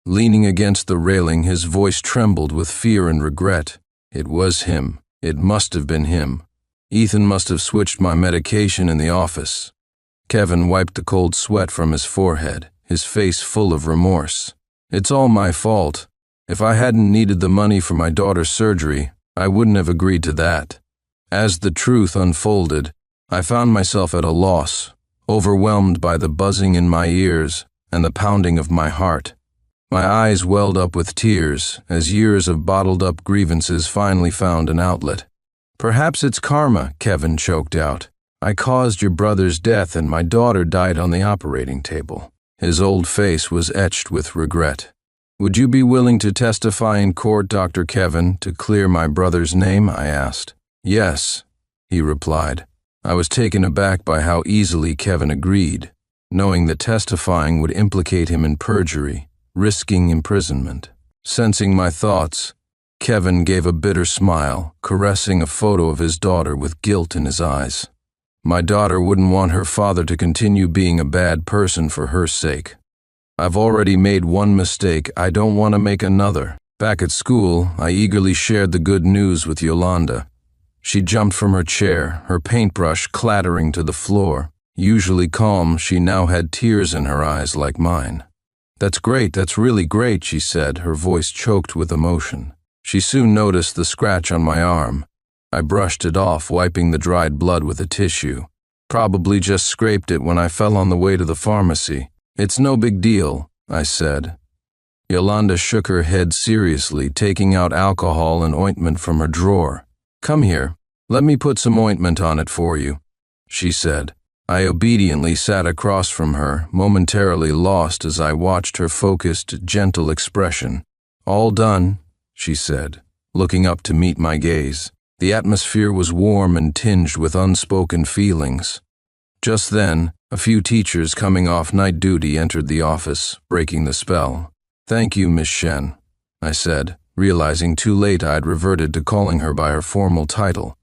Leaning against the railing, his voice trembled with fear and regret. It was him. It must have been him. Ethan must have switched my medication in the office. Kevin wiped the cold sweat from his forehead, his face full of remorse. It's all my fault. If I hadn't needed the money for my daughter's surgery, I wouldn't have agreed to that. As the truth unfolded, I found myself at a loss, overwhelmed by the buzzing in my ears, and the pounding of my heart. My eyes welled up with tears as years of bottled-up grievances finally found an outlet. "Perhaps it's karma," Kevin choked out. "I caused your brother's death and my daughter died on the operating table." His old face was etched with regret. "Would you be willing to testify in court, Dr. Kevin, to clear my brother's name?" I asked. "Yes," he replied. I was taken aback by how easily Kevin agreed, knowing that testifying would implicate him in perjury, risking imprisonment. Sensing my thoughts, Kevin gave a bitter smile, caressing a photo of his daughter with guilt in his eyes. "My daughter wouldn't want her father to continue being a bad person for her sake. I've already made one mistake, I don't want to make another." Back at school, I eagerly shared the good news with Yolanda. She jumped from her chair, her paintbrush clattering to the floor. Usually calm, she now had tears in her eyes like mine. "That's great, that's really great," she said, her voice choked with emotion. She soon noticed the scratch on my arm. I brushed it off, wiping the dried blood with a tissue. "Probably just scraped it when I fell on the way to the pharmacy." "It's no big deal," I said. Yolanda shook her head seriously, taking out alcohol and ointment from her drawer. "Come here, let me put some ointment on it for you," she said. I obediently sat across from her, momentarily lost as I watched her focused, gentle expression. "All done," she said, looking up to meet my gaze. The atmosphere was warm and tinged with unspoken feelings. Just then, a few teachers coming off night duty entered the office, breaking the spell. "Thank you, Miss Shen," I said, realizing too late I'd reverted to calling her by her formal title.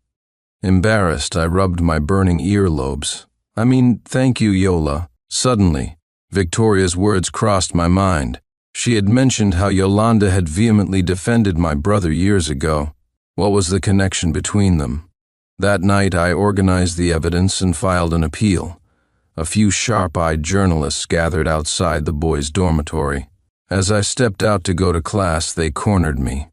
Embarrassed, I rubbed my burning earlobes. Thank you, Yola." Suddenly, Victoria's words crossed my mind. She had mentioned how Yolanda had vehemently defended my brother years ago. What was the connection between them? That night, I organized the evidence and filed an appeal. A few sharp-eyed journalists gathered outside the boys' dormitory. As I stepped out to go to class, they cornered me.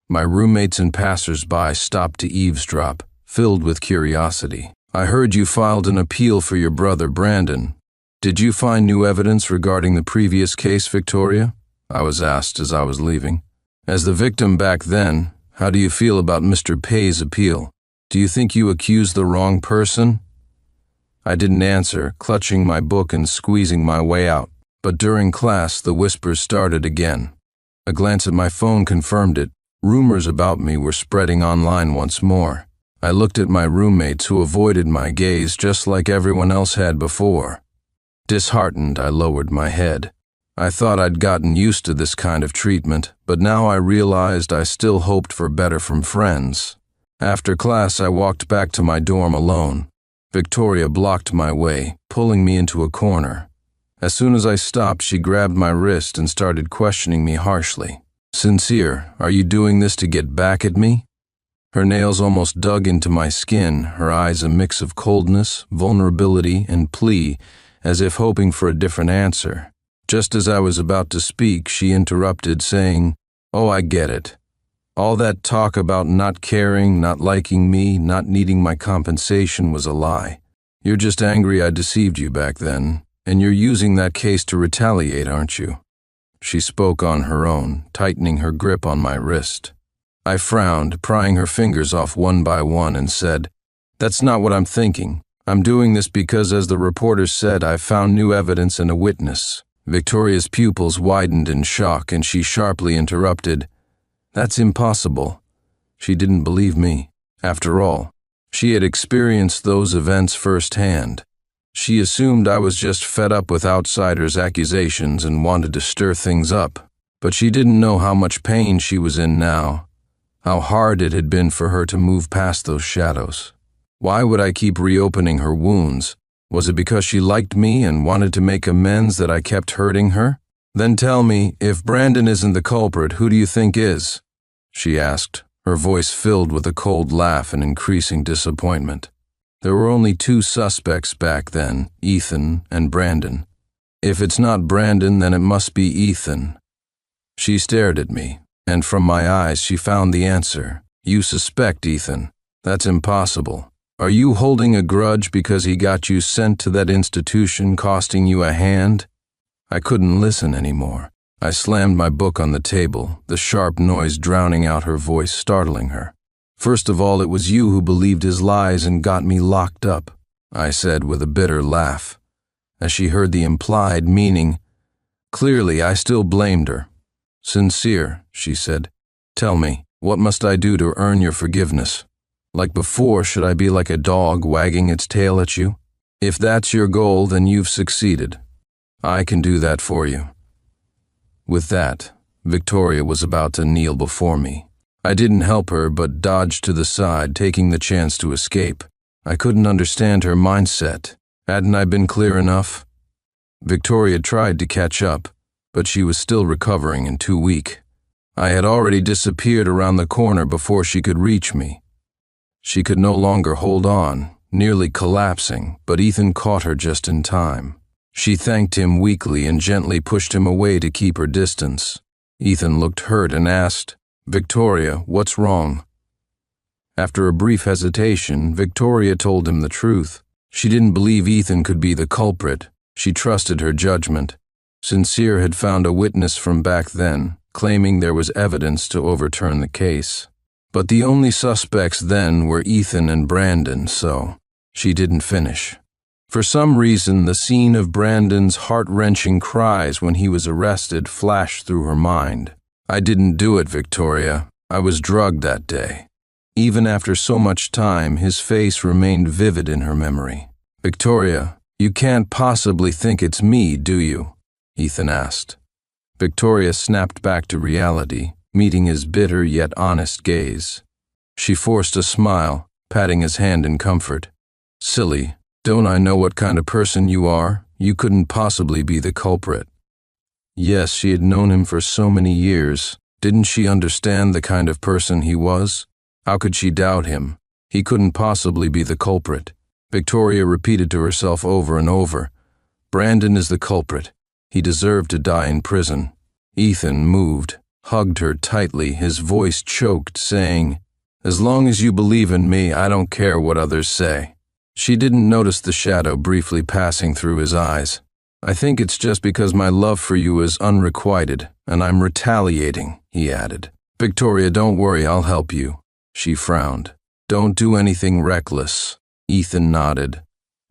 My roommates and passers-by stopped to eavesdrop, filled with curiosity. "I heard you filed an appeal for your brother, Brandon. Did you find new evidence regarding the previous case, Victoria?" I was asked as I was leaving. "As the victim back then, how do you feel about Mr. Pay's appeal? Do you think you accused the wrong person?" I didn't answer, clutching my book and squeezing my way out. But during class, the whispers started again. A glance at my phone confirmed it. Rumors about me were spreading online once more. I looked at my roommates who avoided my gaze just like everyone else had before. Disheartened, I lowered my head. I thought I'd gotten used to this kind of treatment, but now I realized I still hoped for better from friends. After class, I walked back to my dorm alone. Victoria blocked my way, pulling me into a corner. As soon as I stopped, she grabbed my wrist and started questioning me harshly. "Sincere, are you doing this to get back at me?" Her nails almost dug into my skin, her eyes a mix of coldness, vulnerability, and plea, as if hoping for a different answer. Just as I was about to speak, she interrupted, saying, "Oh, I get it. All that talk about not caring, not liking me, not needing my compensation was a lie. You're just angry I deceived you back then, and you're using that case to retaliate, aren't you?" She spoke on her own, tightening her grip on my wrist. I frowned, prying her fingers off one by one, and said, "That's not what I'm thinking. I'm doing this because, as the reporter said, I've found new evidence and a witness." Victoria's pupils widened in shock, and she sharply interrupted, "That's impossible." She didn't believe me. After all, she had experienced those events firsthand. She assumed I was just fed up with outsiders' accusations and wanted to stir things up. But she didn't know how much pain she was in now, how hard it had been for her to move past those shadows. Why would I keep reopening her wounds? Was it because she liked me and wanted to make amends that I kept hurting her? "Then tell me, if Brandon isn't the culprit, who do you think is?" she asked, her voice filled with a cold laugh and increasing disappointment. There were only two suspects back then, Ethan and Brandon. If it's not Brandon, then it must be Ethan. She stared at me, and from my eyes she found the answer. "You suspect Ethan. That's impossible. Are you holding a grudge because he got you sent to that institution, costing you a hand?" I couldn't listen anymore. I slammed my book on the table, the sharp noise drowning out her voice, startling her. "First of all, it was you who believed his lies and got me locked up," I said with a bitter laugh. As she heard the implied meaning, clearly I still blamed her. "Sincere," she said. "Tell me, what must I do to earn your forgiveness? Like before, should I be like a dog wagging its tail at you? If that's your goal, then you've succeeded. I can do that for you." With that, Victoria was about to kneel before me. I didn't help her, but dodged to the side, taking the chance to escape. I couldn't understand her mindset. Hadn't I been clear enough? Victoria tried to catch up, but she was still recovering and too weak. I had already disappeared around the corner before she could reach me. She could no longer hold on, nearly collapsing, but Ethan caught her just in time. She thanked him weakly and gently pushed him away to keep her distance. Ethan looked hurt and asked, "Victoria, what's wrong?" After a brief hesitation, Victoria told him the truth. She didn't believe Ethan could be the culprit. She trusted her judgment. Sincere had found a witness from back then, claiming there was evidence to overturn the case. But the only suspects then were Ethan and Brandon, so she didn't finish. For some reason, the scene of Brandon's heart-wrenching cries when he was arrested flashed through her mind. "I didn't do it, Victoria. I was drugged that day." Even after so much time, his face remained vivid in her memory. "Victoria, you can't possibly think it's me, do you?" Ethan asked. Victoria snapped back to reality, meeting his bitter yet honest gaze. She forced a smile, patting his hand in comfort. "Silly, don't I know what kind of person you are? You couldn't possibly be the culprit." Yes, she had known him for so many years. Didn't she understand the kind of person he was? How could she doubt him? He couldn't possibly be the culprit. Victoria repeated to herself over and over, "Brandon is the culprit. He deserved to die in prison." Ethan moved, hugged her tightly, his voice choked, saying, "As long as you believe in me, I don't care what others say." She didn't notice the shadow briefly passing through his eyes. "I think it's just because my love for you is unrequited, and I'm retaliating," he added. "Victoria, don't worry, I'll help you." She frowned. "Don't do anything reckless." Ethan nodded.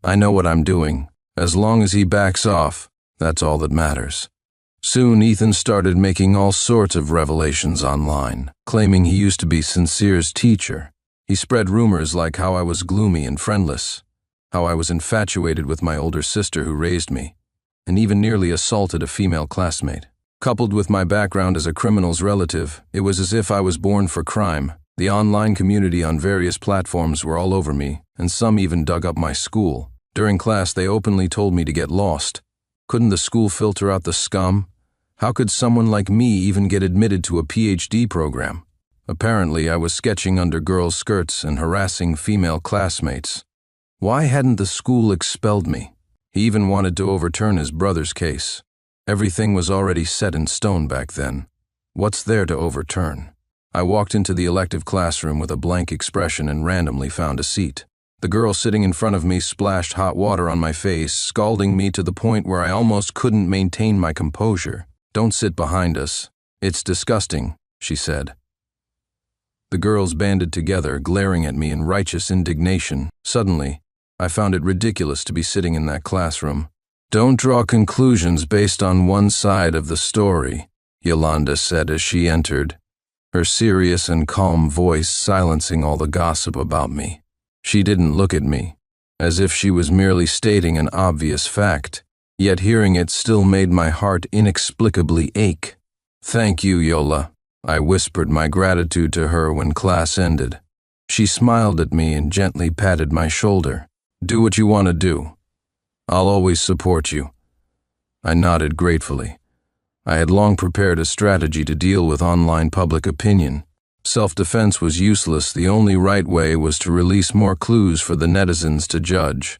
"I know what I'm doing. As long as he backs off, that's all that matters." Soon Ethan started making all sorts of revelations online, claiming he used to be Sincere's teacher. He spread rumors like how I was gloomy and friendless, how I was infatuated with my older sister who raised me, and even nearly assaulted a female classmate. Coupled with my background as a criminal's relative, it was as if I was born for crime. The online community on various platforms were all over me, and some even dug up my school. During class, they openly told me to get lost. Couldn't the school filter out the scum? How could someone like me even get admitted to a PhD program? Apparently, I was sketching under girls' skirts and harassing female classmates. Why hadn't the school expelled me? He even wanted to overturn his brother's case. Everything was already set in stone back then. What's there to overturn? I walked into the elective classroom with a blank expression and randomly found a seat. The girl sitting in front of me splashed hot water on my face, scalding me to the point where I almost couldn't maintain my composure. "Don't sit behind us. It's disgusting," she said. The girls banded together, glaring at me in righteous indignation. Suddenly, I found it ridiculous to be sitting in that classroom. "Don't draw conclusions based on one side of the story," Yolanda said as she entered, her serious and calm voice silencing all the gossip about me. She didn't look at me, as if she was merely stating an obvious fact, yet hearing it still made my heart inexplicably ache. "Thank you, Yola," I whispered my gratitude to her when class ended. She smiled at me and gently patted my shoulder. "Do what you want to do. I'll always support you." I nodded gratefully. I had long prepared a strategy to deal with online public opinion. Self-defense was useless. The only right way was to release more clues for the netizens to judge.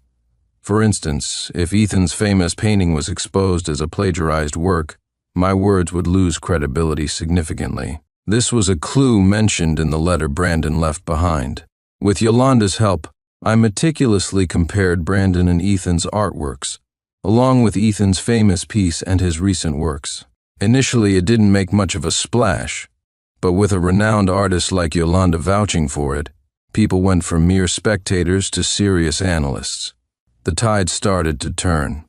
For instance, if Ethan's famous painting was exposed as a plagiarized work, my words would lose credibility significantly. This was a clue mentioned in the letter Brandon left behind. With Yolanda's help, I meticulously compared Brandon and Ethan's artworks, along with Ethan's famous piece and his recent works. Initially, it didn't make much of a splash, but with a renowned artist like Yolanda vouching for it, people went from mere spectators to serious analysts. The tide started to turn.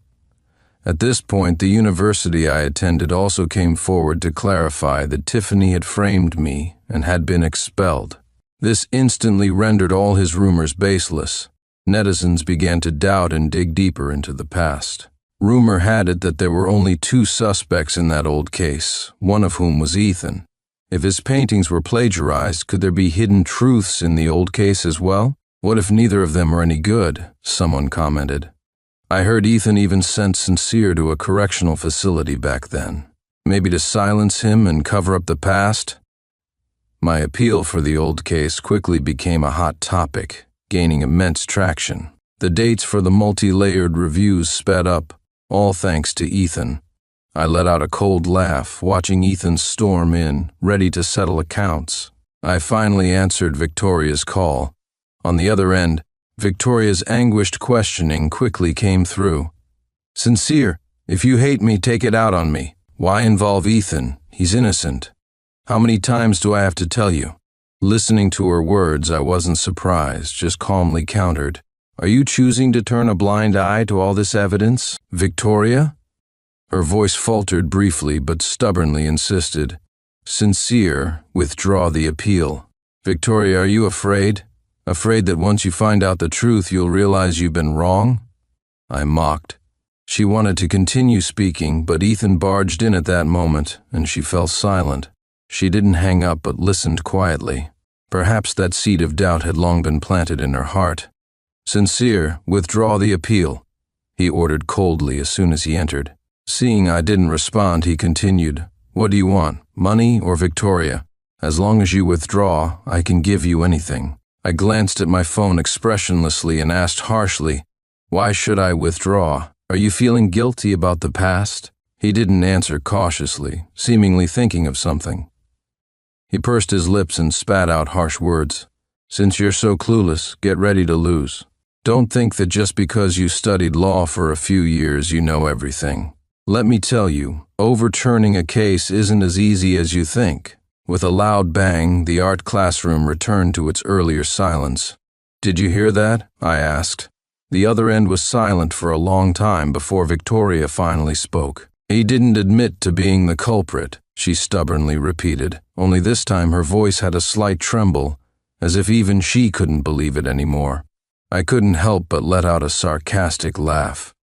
At this point, the university I attended also came forward to clarify that Tiffany had framed me and had been expelled. This instantly rendered all his rumors baseless. Netizens began to doubt and dig deeper into the past. Rumor had it that there were only 2 suspects in that old case, one of whom was Ethan. If his paintings were plagiarized, could there be hidden truths in the old case as well? What if neither of them are any good? Someone commented. I heard Ethan even sent Sincere to a correctional facility back then. Maybe to silence him and cover up the past? My appeal for the old case quickly became a hot topic, gaining immense traction. The dates for the multi-layered reviews sped up, all thanks to Ethan. I let out a cold laugh, watching Ethan storm in, ready to settle accounts. I finally answered Victoria's call. On the other end, Victoria's anguished questioning quickly came through. Sincere, if you hate me, take it out on me. Why involve Ethan? He's innocent. How many times do I have to tell you? Listening to her words, I wasn't surprised, just calmly countered. Are you choosing to turn a blind eye to all this evidence, Victoria? Her voice faltered briefly but stubbornly insisted. Sincere, withdraw the appeal. Victoria, are you afraid? Afraid that once you find out the truth, you'll realize you've been wrong? I mocked. She wanted to continue speaking, but Ethan barged in at that moment, and she fell silent. She didn't hang up but listened quietly. Perhaps that seed of doubt had long been planted in her heart. Sincere, withdraw the appeal, he ordered coldly as soon as he entered. Seeing I didn't respond, he continued, What do you want, money or Victoria? As long as you withdraw, I can give you anything. I glanced at my phone expressionlessly and asked harshly, Why should I withdraw? Are you feeling guilty about the past? He didn't answer cautiously, seemingly thinking of something. He pursed his lips and spat out harsh words. Since you're so clueless, get ready to lose. Don't think that just because you studied law for a few years you know everything. Let me tell you, overturning a case isn't as easy as you think. With a loud bang, the art classroom returned to its earlier silence. Did you hear that? I asked. The other end was silent for a long time before Victoria finally spoke. He didn't admit to being the culprit, she stubbornly repeated, only this time her voice had a slight tremble, as if even she couldn't believe it anymore. I couldn't help but let out a sarcastic laugh.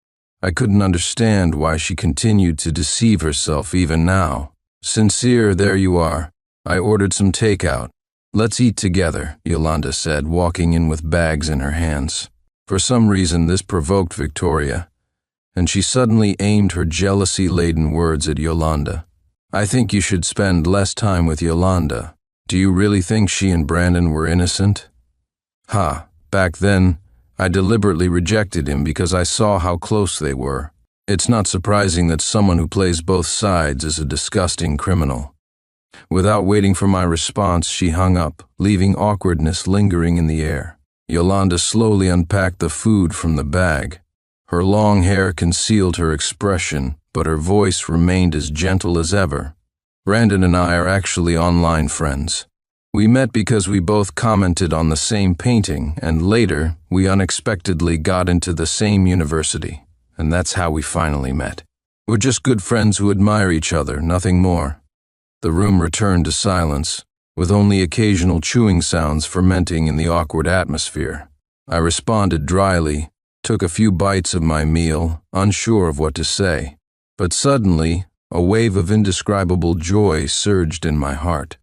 I couldn't understand why she continued to deceive herself even now. Sincere, there you are. I ordered some takeout. Let's eat together, Yolanda said, walking in with bags in her hands. For some reason, this provoked Victoria, and she suddenly aimed her jealousy-laden words at Yolanda. I think you should spend less time with Yolanda. Do you really think she and Brandon were innocent? Ha, back then, I deliberately rejected him because I saw how close they were. It's not surprising that someone who plays both sides is a disgusting criminal. Without waiting for my response, she hung up, leaving awkwardness lingering in the air. Yolanda slowly unpacked the food from the bag. Her long hair concealed her expression, but her voice remained as gentle as ever. Brandon and I are actually online friends. We met because we both commented on the same painting, and later, we unexpectedly got into the same university, and that's how we finally met. We're just good friends who admire each other, nothing more. The room returned to silence, with only occasional chewing sounds fermenting in the awkward atmosphere. I responded dryly, took a few bites of my meal, unsure of what to say. But suddenly, a wave of indescribable joy surged in my heart.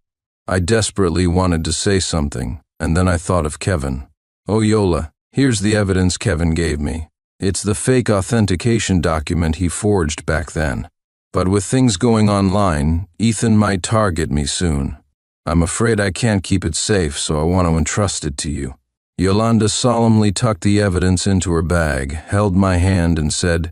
I desperately wanted to say something, and then I thought of Kevin. Oh, Yola, here's the evidence Kevin gave me. It's the fake authentication document he forged back then. But with things going online, Ethan might target me soon. I'm afraid I can't keep it safe, so I want to entrust it to you. Yolanda solemnly tucked the evidence into her bag, held my hand, and said,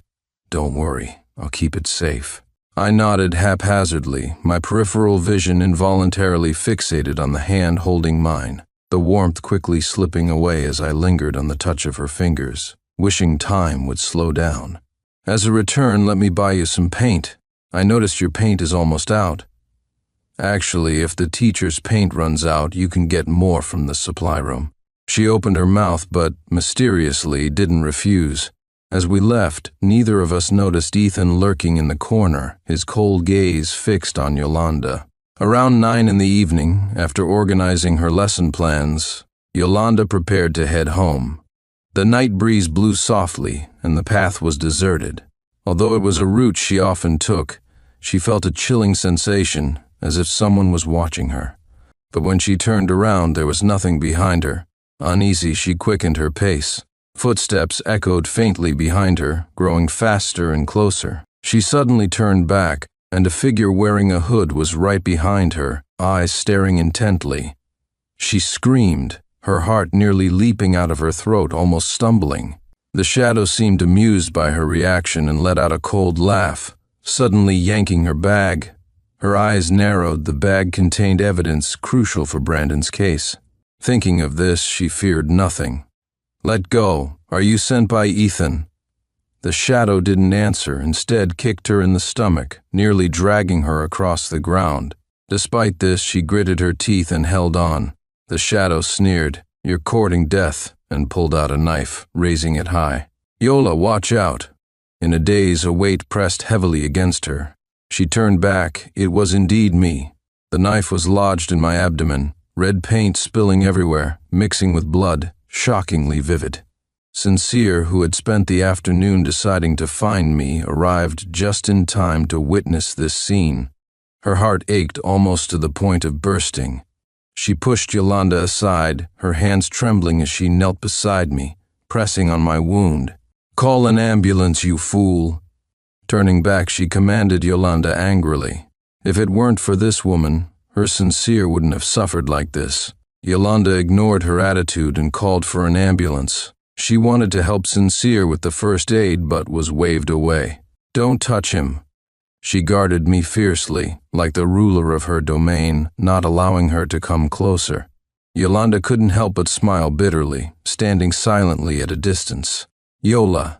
Don't worry, I'll keep it safe. I nodded haphazardly, my peripheral vision involuntarily fixated on the hand holding mine, the warmth quickly slipping away as I lingered on the touch of her fingers, wishing time would slow down. As a return, let me buy you some paint. I noticed your paint is almost out. Actually, if the teacher's paint runs out, you can get more from the supply room. She opened her mouth but, mysteriously, didn't refuse. As we left, neither of us noticed Ethan lurking in the corner, his cold gaze fixed on Yolanda. Around 9 in the evening, after organizing her lesson plans, Yolanda prepared to head home. The night breeze blew softly, and the path was deserted. Although it was a route she often took, she felt a chilling sensation, as if someone was watching her. But when she turned around, there was nothing behind her. Uneasy, she quickened her pace. Footsteps echoed faintly behind her, growing faster and closer. She suddenly turned back, and a figure wearing a hood was right behind her, eyes staring intently. She screamed, her heart nearly leaping out of her throat, almost stumbling. The shadow seemed amused by her reaction and let out a cold laugh, suddenly yanking her bag. Her eyes narrowed. The bag contained evidence crucial for Brandon's case. Thinking of this, she feared nothing. "Let go. Are you sent by Ethan?" The shadow didn't answer, instead kicked her in the stomach, nearly dragging her across the ground. Despite this, she gritted her teeth and held on. The shadow sneered, "You're courting death," and pulled out a knife, raising it high. "Yola, watch out." In a daze, a weight pressed heavily against her. She turned back. It was indeed me. The knife was lodged in my abdomen, red paint spilling everywhere, mixing with blood, shockingly vivid. Sincere, who had spent the afternoon deciding to find me, arrived just in time to witness this scene. Her heart ached almost to the point of bursting. She pushed Yolanda aside, her hands trembling as she knelt beside me, pressing on my wound. "Call an ambulance, you fool." Turning back, she commanded Yolanda angrily. If it weren't for this woman, her Sincere wouldn't have suffered like this. Yolanda ignored her attitude and called for an ambulance. She wanted to help Sincere with the first aid but was waved away. "Don't touch him." She guarded me fiercely, like the ruler of her domain, not allowing her to come closer. Yolanda couldn't help but smile bitterly, standing silently at a distance. "Yola."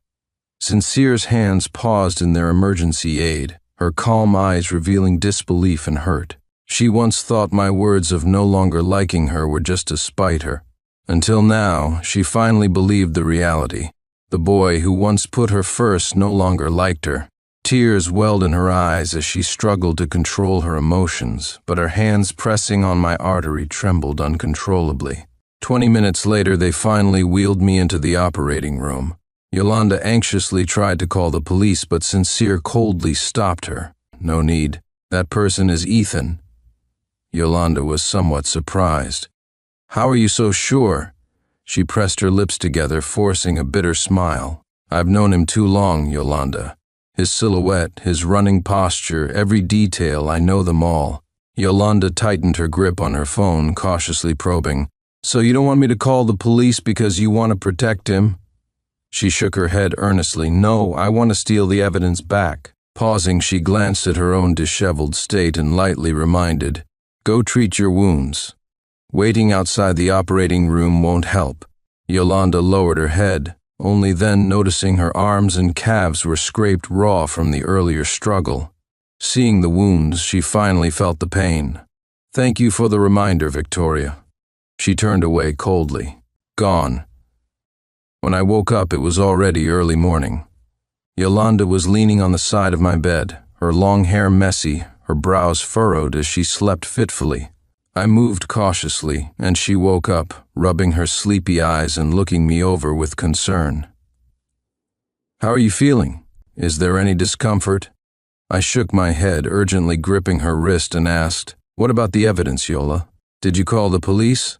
Sincere's hands paused in their emergency aid, her calm eyes revealing disbelief and hurt. She once thought my words of no longer liking her were just to spite her. Until now, she finally believed the reality. The boy who once put her first no longer liked her. Tears welled in her eyes as she struggled to control her emotions, but her hands pressing on my artery trembled uncontrollably. 20 minutes later, they finally wheeled me into the operating room. Yolanda anxiously tried to call the police, but Sincere coldly stopped her. "No need. That person is Ethan." Yolanda was somewhat surprised. "How are you so sure?" She pressed her lips together, forcing a bitter smile. "I've known him too long, Yolanda. His silhouette, his running posture, every detail, I know them all." Yolanda tightened her grip on her phone, cautiously probing. "So you don't want me to call the police because you want to protect him?" She shook her head earnestly. "No, I want to steal the evidence back." Pausing, she glanced at her own disheveled state and lightly reminded, "Go treat your wounds. Waiting outside the operating room won't help." Yolanda lowered her head, only then noticing her arms and calves were scraped raw from the earlier struggle. Seeing the wounds, she finally felt the pain. "Thank you for the reminder, Victoria." She turned away coldly. Gone. When I woke up, it was already early morning. Yolanda was leaning on the side of my bed, her long hair messy, her brows furrowed as she slept fitfully. I moved cautiously, and she woke up, rubbing her sleepy eyes and looking me over with concern. "How are you feeling? Is there any discomfort?" I shook my head, urgently gripping her wrist, and asked, "What about the evidence, Yola? Did you call the police?"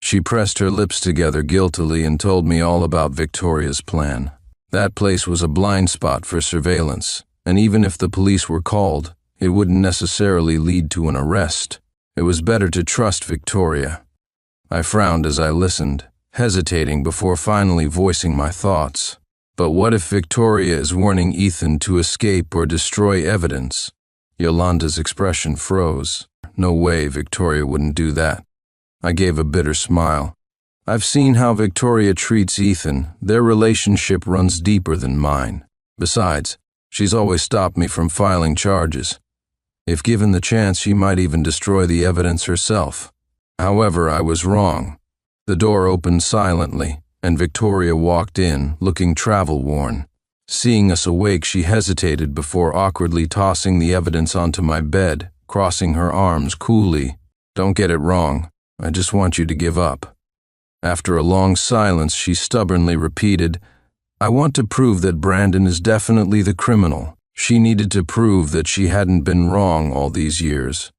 She pressed her lips together guiltily and told me all about Victoria's plan. That place was a blind spot for surveillance, and even if the police were called, it wouldn't necessarily lead to an arrest. It was better to trust Victoria. I frowned as I listened, hesitating before finally voicing my thoughts. But what if Victoria is warning Ethan to escape or destroy evidence? Yolanda's expression froze. No way, Victoria wouldn't do that. I gave a bitter smile. I've seen how Victoria treats Ethan. Their relationship runs deeper than mine. Besides, she's always stopped me from filing charges. If given the chance, she might even destroy the evidence herself. However, I was wrong. The door opened silently, and Victoria walked in, looking travel-worn. Seeing us awake, she hesitated before awkwardly tossing the evidence onto my bed, crossing her arms coolly. "Don't get it wrong. I just want you to give up." After a long silence, she stubbornly repeated, "I want to prove that Brandon is definitely the criminal." She needed to prove that she hadn't been wrong all these years.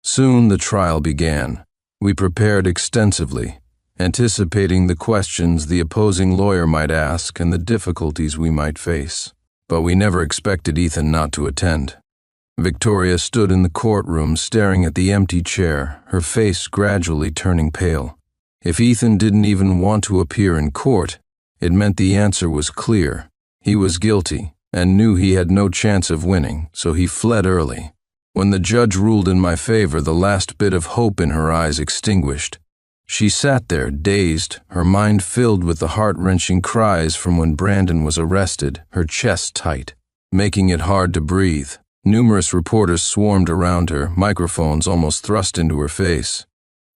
Soon the trial began. We prepared extensively, anticipating the questions the opposing lawyer might ask and the difficulties we might face. But we never expected Ethan not to attend. Victoria stood in the courtroom staring at the empty chair, her face gradually turning pale. If Ethan didn't even want to appear in court, it meant the answer was clear. He was guilty and knew he had no chance of winning, so he fled early. When the judge ruled in my favor, the last bit of hope in her eyes extinguished. She sat there, dazed, her mind filled with the heart-wrenching cries from when Brandon was arrested, her chest tight, making it hard to breathe. Numerous reporters swarmed around her, microphones almost thrust into her face.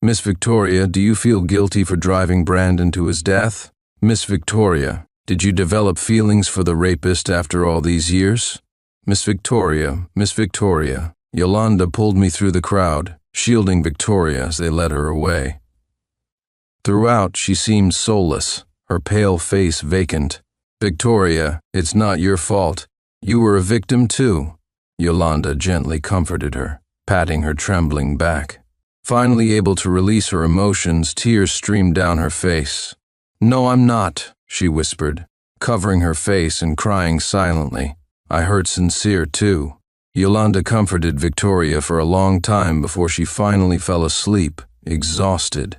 "Miss Victoria, do you feel guilty for driving Brandon to his death? Miss Victoria, did you develop feelings for the rapist after all these years? Miss Victoria, Miss Victoria." Yolanda pulled me through the crowd, shielding Victoria as they led her away. Throughout, she seemed soulless, her pale face vacant. "Victoria, it's not your fault. You were a victim too." Yolanda gently comforted her, patting her trembling back. Finally able to release her emotions, tears streamed down her face. "No, I'm not," she whispered, covering her face and crying silently. I heard sincere too. Yolanda comforted Victoria for a long time before she finally fell asleep, exhausted.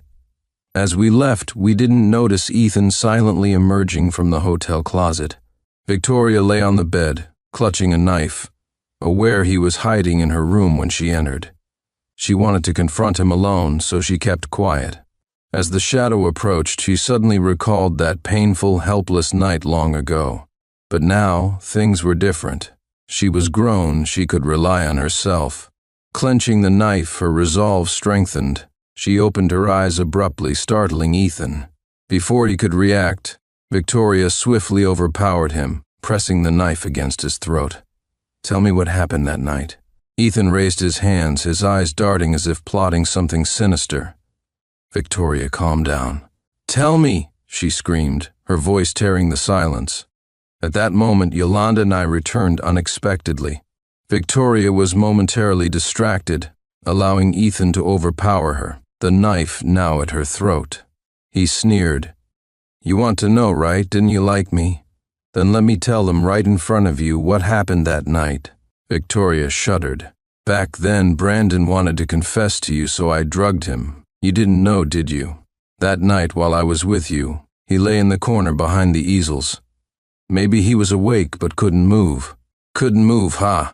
As we left, we didn't notice Ethan silently emerging from the hotel closet. Victoria lay on the bed, clutching a knife, aware he was hiding in her room when she entered. She wanted to confront him alone, so she kept quiet. As the shadow approached, she suddenly recalled that painful, helpless night long ago. But now, things were different. She was grown, she could rely on herself. Clenching the knife, her resolve strengthened. She opened her eyes abruptly, startling Ethan. Before he could react, Victoria swiftly overpowered him, pressing the knife against his throat. "Tell me what happened that night." Ethan raised his hands, his eyes darting as if plotting something sinister. Victoria calmed down. "Tell me," she screamed, her voice tearing the silence. At that moment, Yolanda and I returned unexpectedly. Victoria was momentarily distracted, allowing Ethan to overpower her, the knife now at her throat. He sneered. "You want to know, right? Didn't you like me? Then let me tell them right in front of you what happened that night." Victoria shuddered. "Back then, Brandon wanted to confess to you, so I drugged him. You didn't know, did you? That night while I was with you, he lay in the corner behind the easels. Maybe he was awake but couldn't move." "Couldn't move, huh?"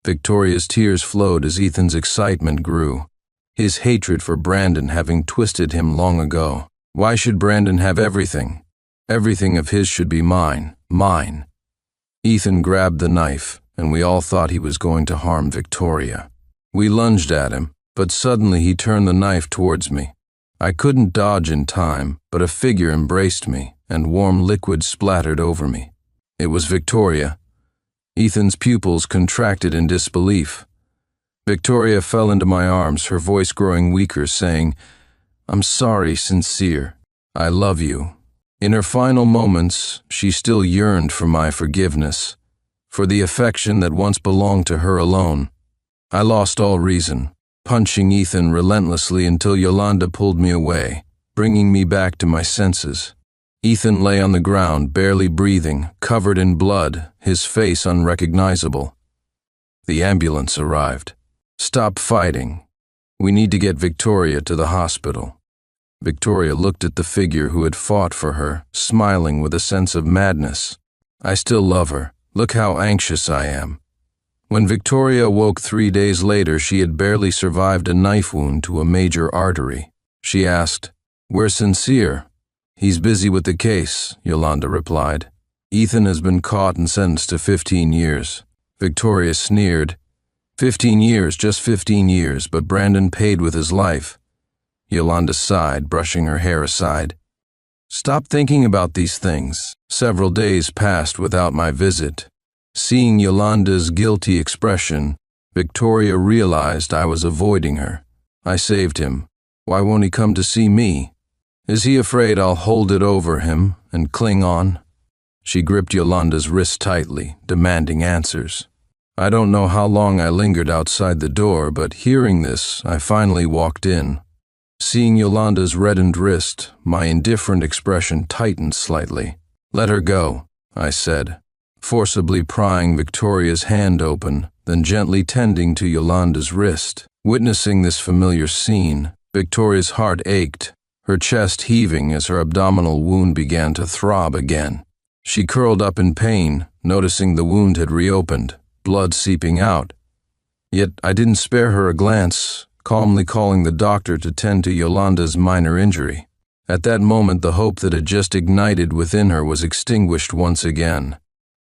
Victoria's tears flowed as Ethan's excitement grew, his hatred for Brandon having twisted him long ago. Why should Brandon have everything? Everything of his should be mine, mine. Ethan grabbed the knife, and we all thought he was going to harm Victoria. We lunged at him, but suddenly he turned the knife towards me. I couldn't dodge in time, but a figure embraced me, and warm liquid splattered over me. It was Victoria. Ethan's pupils contracted in disbelief. Victoria fell into my arms, her voice growing weaker, saying, "I'm sorry, Sincere. I love you." In her final moments, she still yearned for my forgiveness, for the affection that once belonged to her alone. I lost all reason, punching Ethan relentlessly until Yolanda pulled me away, bringing me back to my senses. Ethan lay on the ground, barely breathing, covered in blood, his face unrecognizable. The ambulance arrived. "Stop fighting. We need to get Victoria to the hospital." Victoria looked at the figure who had fought for her, smiling with a sense of madness. "I still love her. Look how anxious I am." When Victoria awoke 3 days later, she had barely survived a knife wound to a major artery. She asked, "Where's Sincere?" "He's busy with the case," Yolanda replied. Ethan has been caught and sentenced to 15 years. Victoria sneered. 15 years, just 15 years, but Brandon paid with his life. Yolanda sighed, brushing her hair aside. Stop thinking about these things. Several days passed without my visit. Seeing Yolanda's guilty expression, Victoria realized I was avoiding her. I saved him. Why won't he come to see me? Is he afraid I'll hold it over him and cling on? She gripped Yolanda's wrist tightly, demanding answers. I don't know how long I lingered outside the door, but hearing this, I finally walked in. Seeing Yolanda's reddened wrist, my indifferent expression tightened slightly. Let her go, I said, forcibly prying Victoria's hand open, then gently tending to Yolanda's wrist. Witnessing this familiar scene, Victoria's heart ached, her chest heaving as her abdominal wound began to throb again. She curled up in pain, noticing the wound had reopened, blood seeping out. Yet I didn't spare her a glance, calmly calling the doctor to tend to Yolanda's minor injury. At that moment, the hope that had just ignited within her was extinguished once again.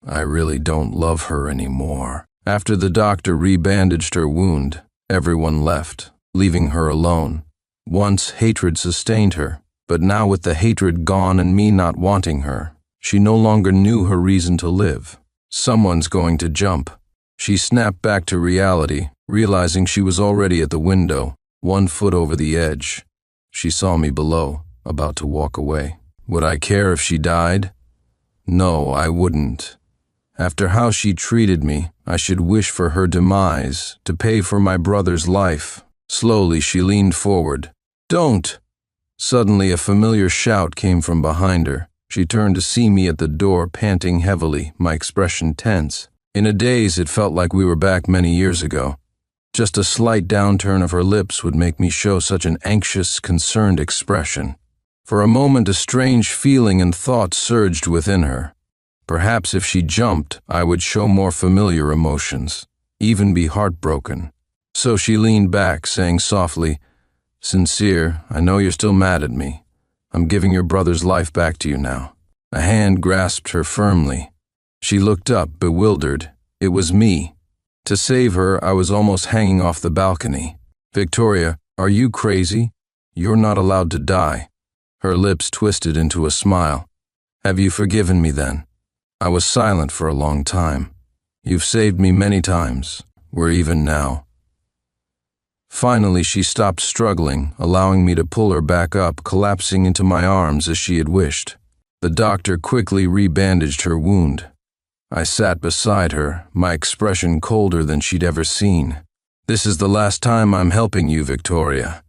I really don't love her anymore. After the doctor rebandaged her wound, everyone left, leaving her alone. Once hatred sustained her, but now with the hatred gone and me not wanting her, she no longer knew her reason to live. Someone's going to jump. She snapped back to reality, realizing she was already at the window, 1 foot over the edge. She saw me below, about to walk away. Would I care if she died? No, I wouldn't. After how she treated me, I should wish for her demise, to pay for my brother's life. Slowly, she leaned forward. Don't! Suddenly, a familiar shout came from behind her. She turned to see me at the door, panting heavily, my expression tense. In a daze, it felt like we were back many years ago. Just a slight downturn of her lips would make me show such an anxious, concerned expression. For a moment, a strange feeling and thought surged within her. Perhaps if she jumped, I would show more familiar emotions, even be heartbroken. So she leaned back, saying softly, Sincere, I know you're still mad at me. I'm giving your brother's life back to you now. A hand grasped her firmly. She looked up, bewildered. It was me. To save her, I was almost hanging off the balcony. Victoria, are you crazy? You're not allowed to die. Her lips twisted into a smile. Have you forgiven me then? I was silent for a long time. You've saved me many times. We're even now. Finally, she stopped struggling, allowing me to pull her back up, collapsing into my arms as she had wished. The doctor quickly rebandaged her wound. I sat beside her, my expression colder than she'd ever seen. This is the last time I'm helping you, Victoria.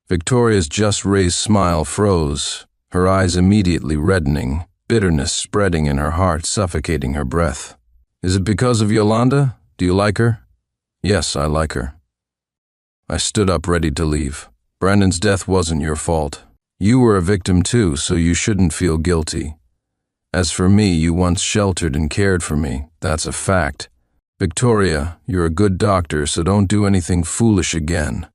Victoria's just raised smile froze, her eyes immediately reddening, bitterness spreading in her heart, suffocating her breath. Is it because of Yolanda? Do you like her? Yes, I like her. I stood up ready to leave. Brandon's death wasn't your fault. You were a victim too, so you shouldn't feel guilty. As for me, you once sheltered and cared for me. That's a fact. Victoria, you're a good doctor, so don't do anything foolish again.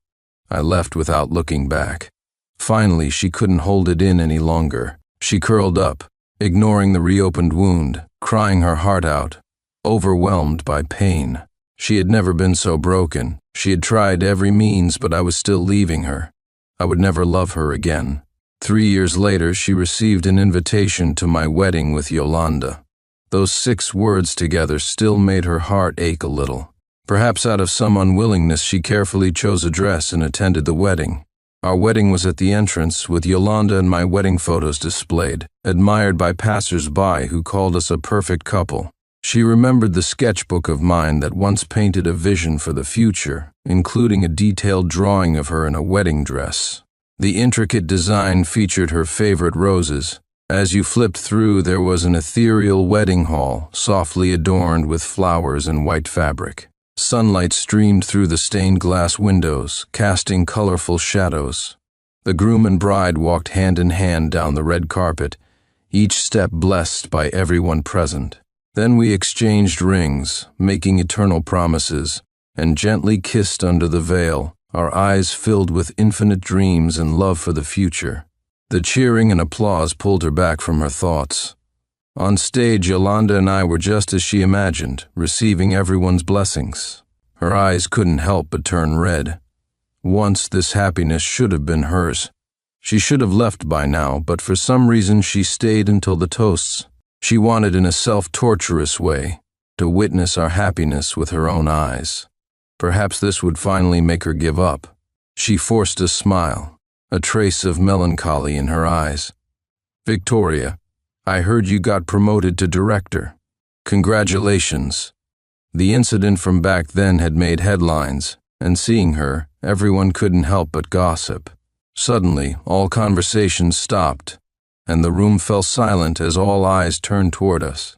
I left without looking back. Finally, she couldn't hold it in any longer. She curled up, ignoring the reopened wound, crying her heart out, overwhelmed by pain. She had never been so broken. She had tried every means, but I was still leaving her. I would never love her again. 3 years later, she received an invitation to my wedding with Yolanda. Those 6 words together still made her heart ache a little. Perhaps out of some unwillingness, she carefully chose a dress and attended the wedding. Our wedding was at the entrance, with Yolanda and my wedding photos displayed, admired by passers-by who called us a perfect couple. She remembered the sketchbook of mine that once painted a vision for the future, including a detailed drawing of her in a wedding dress. The intricate design featured her favorite roses. As you flipped through, there was an ethereal wedding hall, softly adorned with flowers and white fabric. Sunlight streamed through the stained glass windows, casting colorful shadows. The groom and bride walked hand in hand down the red carpet, each step blessed by everyone present. Then we exchanged rings, making eternal promises, and gently kissed under the veil, our eyes filled with infinite dreams and love for the future. The cheering and applause pulled her back from her thoughts. On stage, Yolanda and I were just as she imagined, receiving everyone's blessings. Her eyes couldn't help but turn red. Once this happiness should have been hers. She should have left by now, but for some reason she stayed until the toasts. She wanted, in a self-torturous way, to witness our happiness with her own eyes. Perhaps this would finally make her give up. She forced a smile, a trace of melancholy in her eyes. "Victoria, I heard you got promoted to director. Congratulations." The incident from back then had made headlines, and seeing her, everyone couldn't help but gossip. Suddenly, all conversations stopped, and the room fell silent as all eyes turned toward us.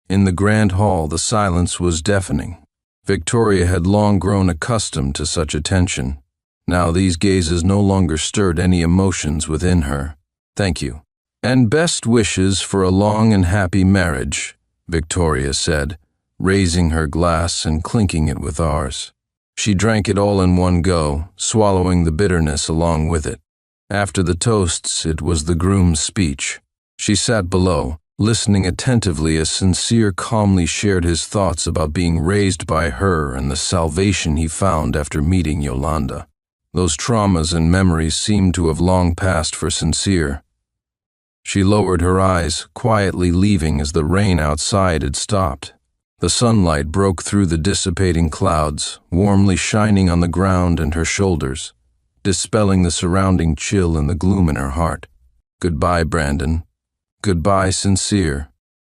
In the grand hall, the silence was deafening. Victoria had long grown accustomed to such attention. Now these gazes no longer stirred any emotions within her. "Thank you. And best wishes for a long and happy marriage," Victoria said, raising her glass and clinking it with ours. She drank it all in one go, swallowing the bitterness along with it. After the toasts, it was the groom's speech. She sat below, listening attentively as Sincere calmly shared his thoughts about being raised by her and the salvation he found after meeting Yolanda. Those traumas and memories seemed to have long passed for Sincere. She lowered her eyes, quietly leaving as the rain outside had stopped. The sunlight broke through the dissipating clouds, warmly shining on the ground and her shoulders, dispelling the surrounding chill and the gloom in her heart. "Goodbye, Brandon. Goodbye, Sincere,"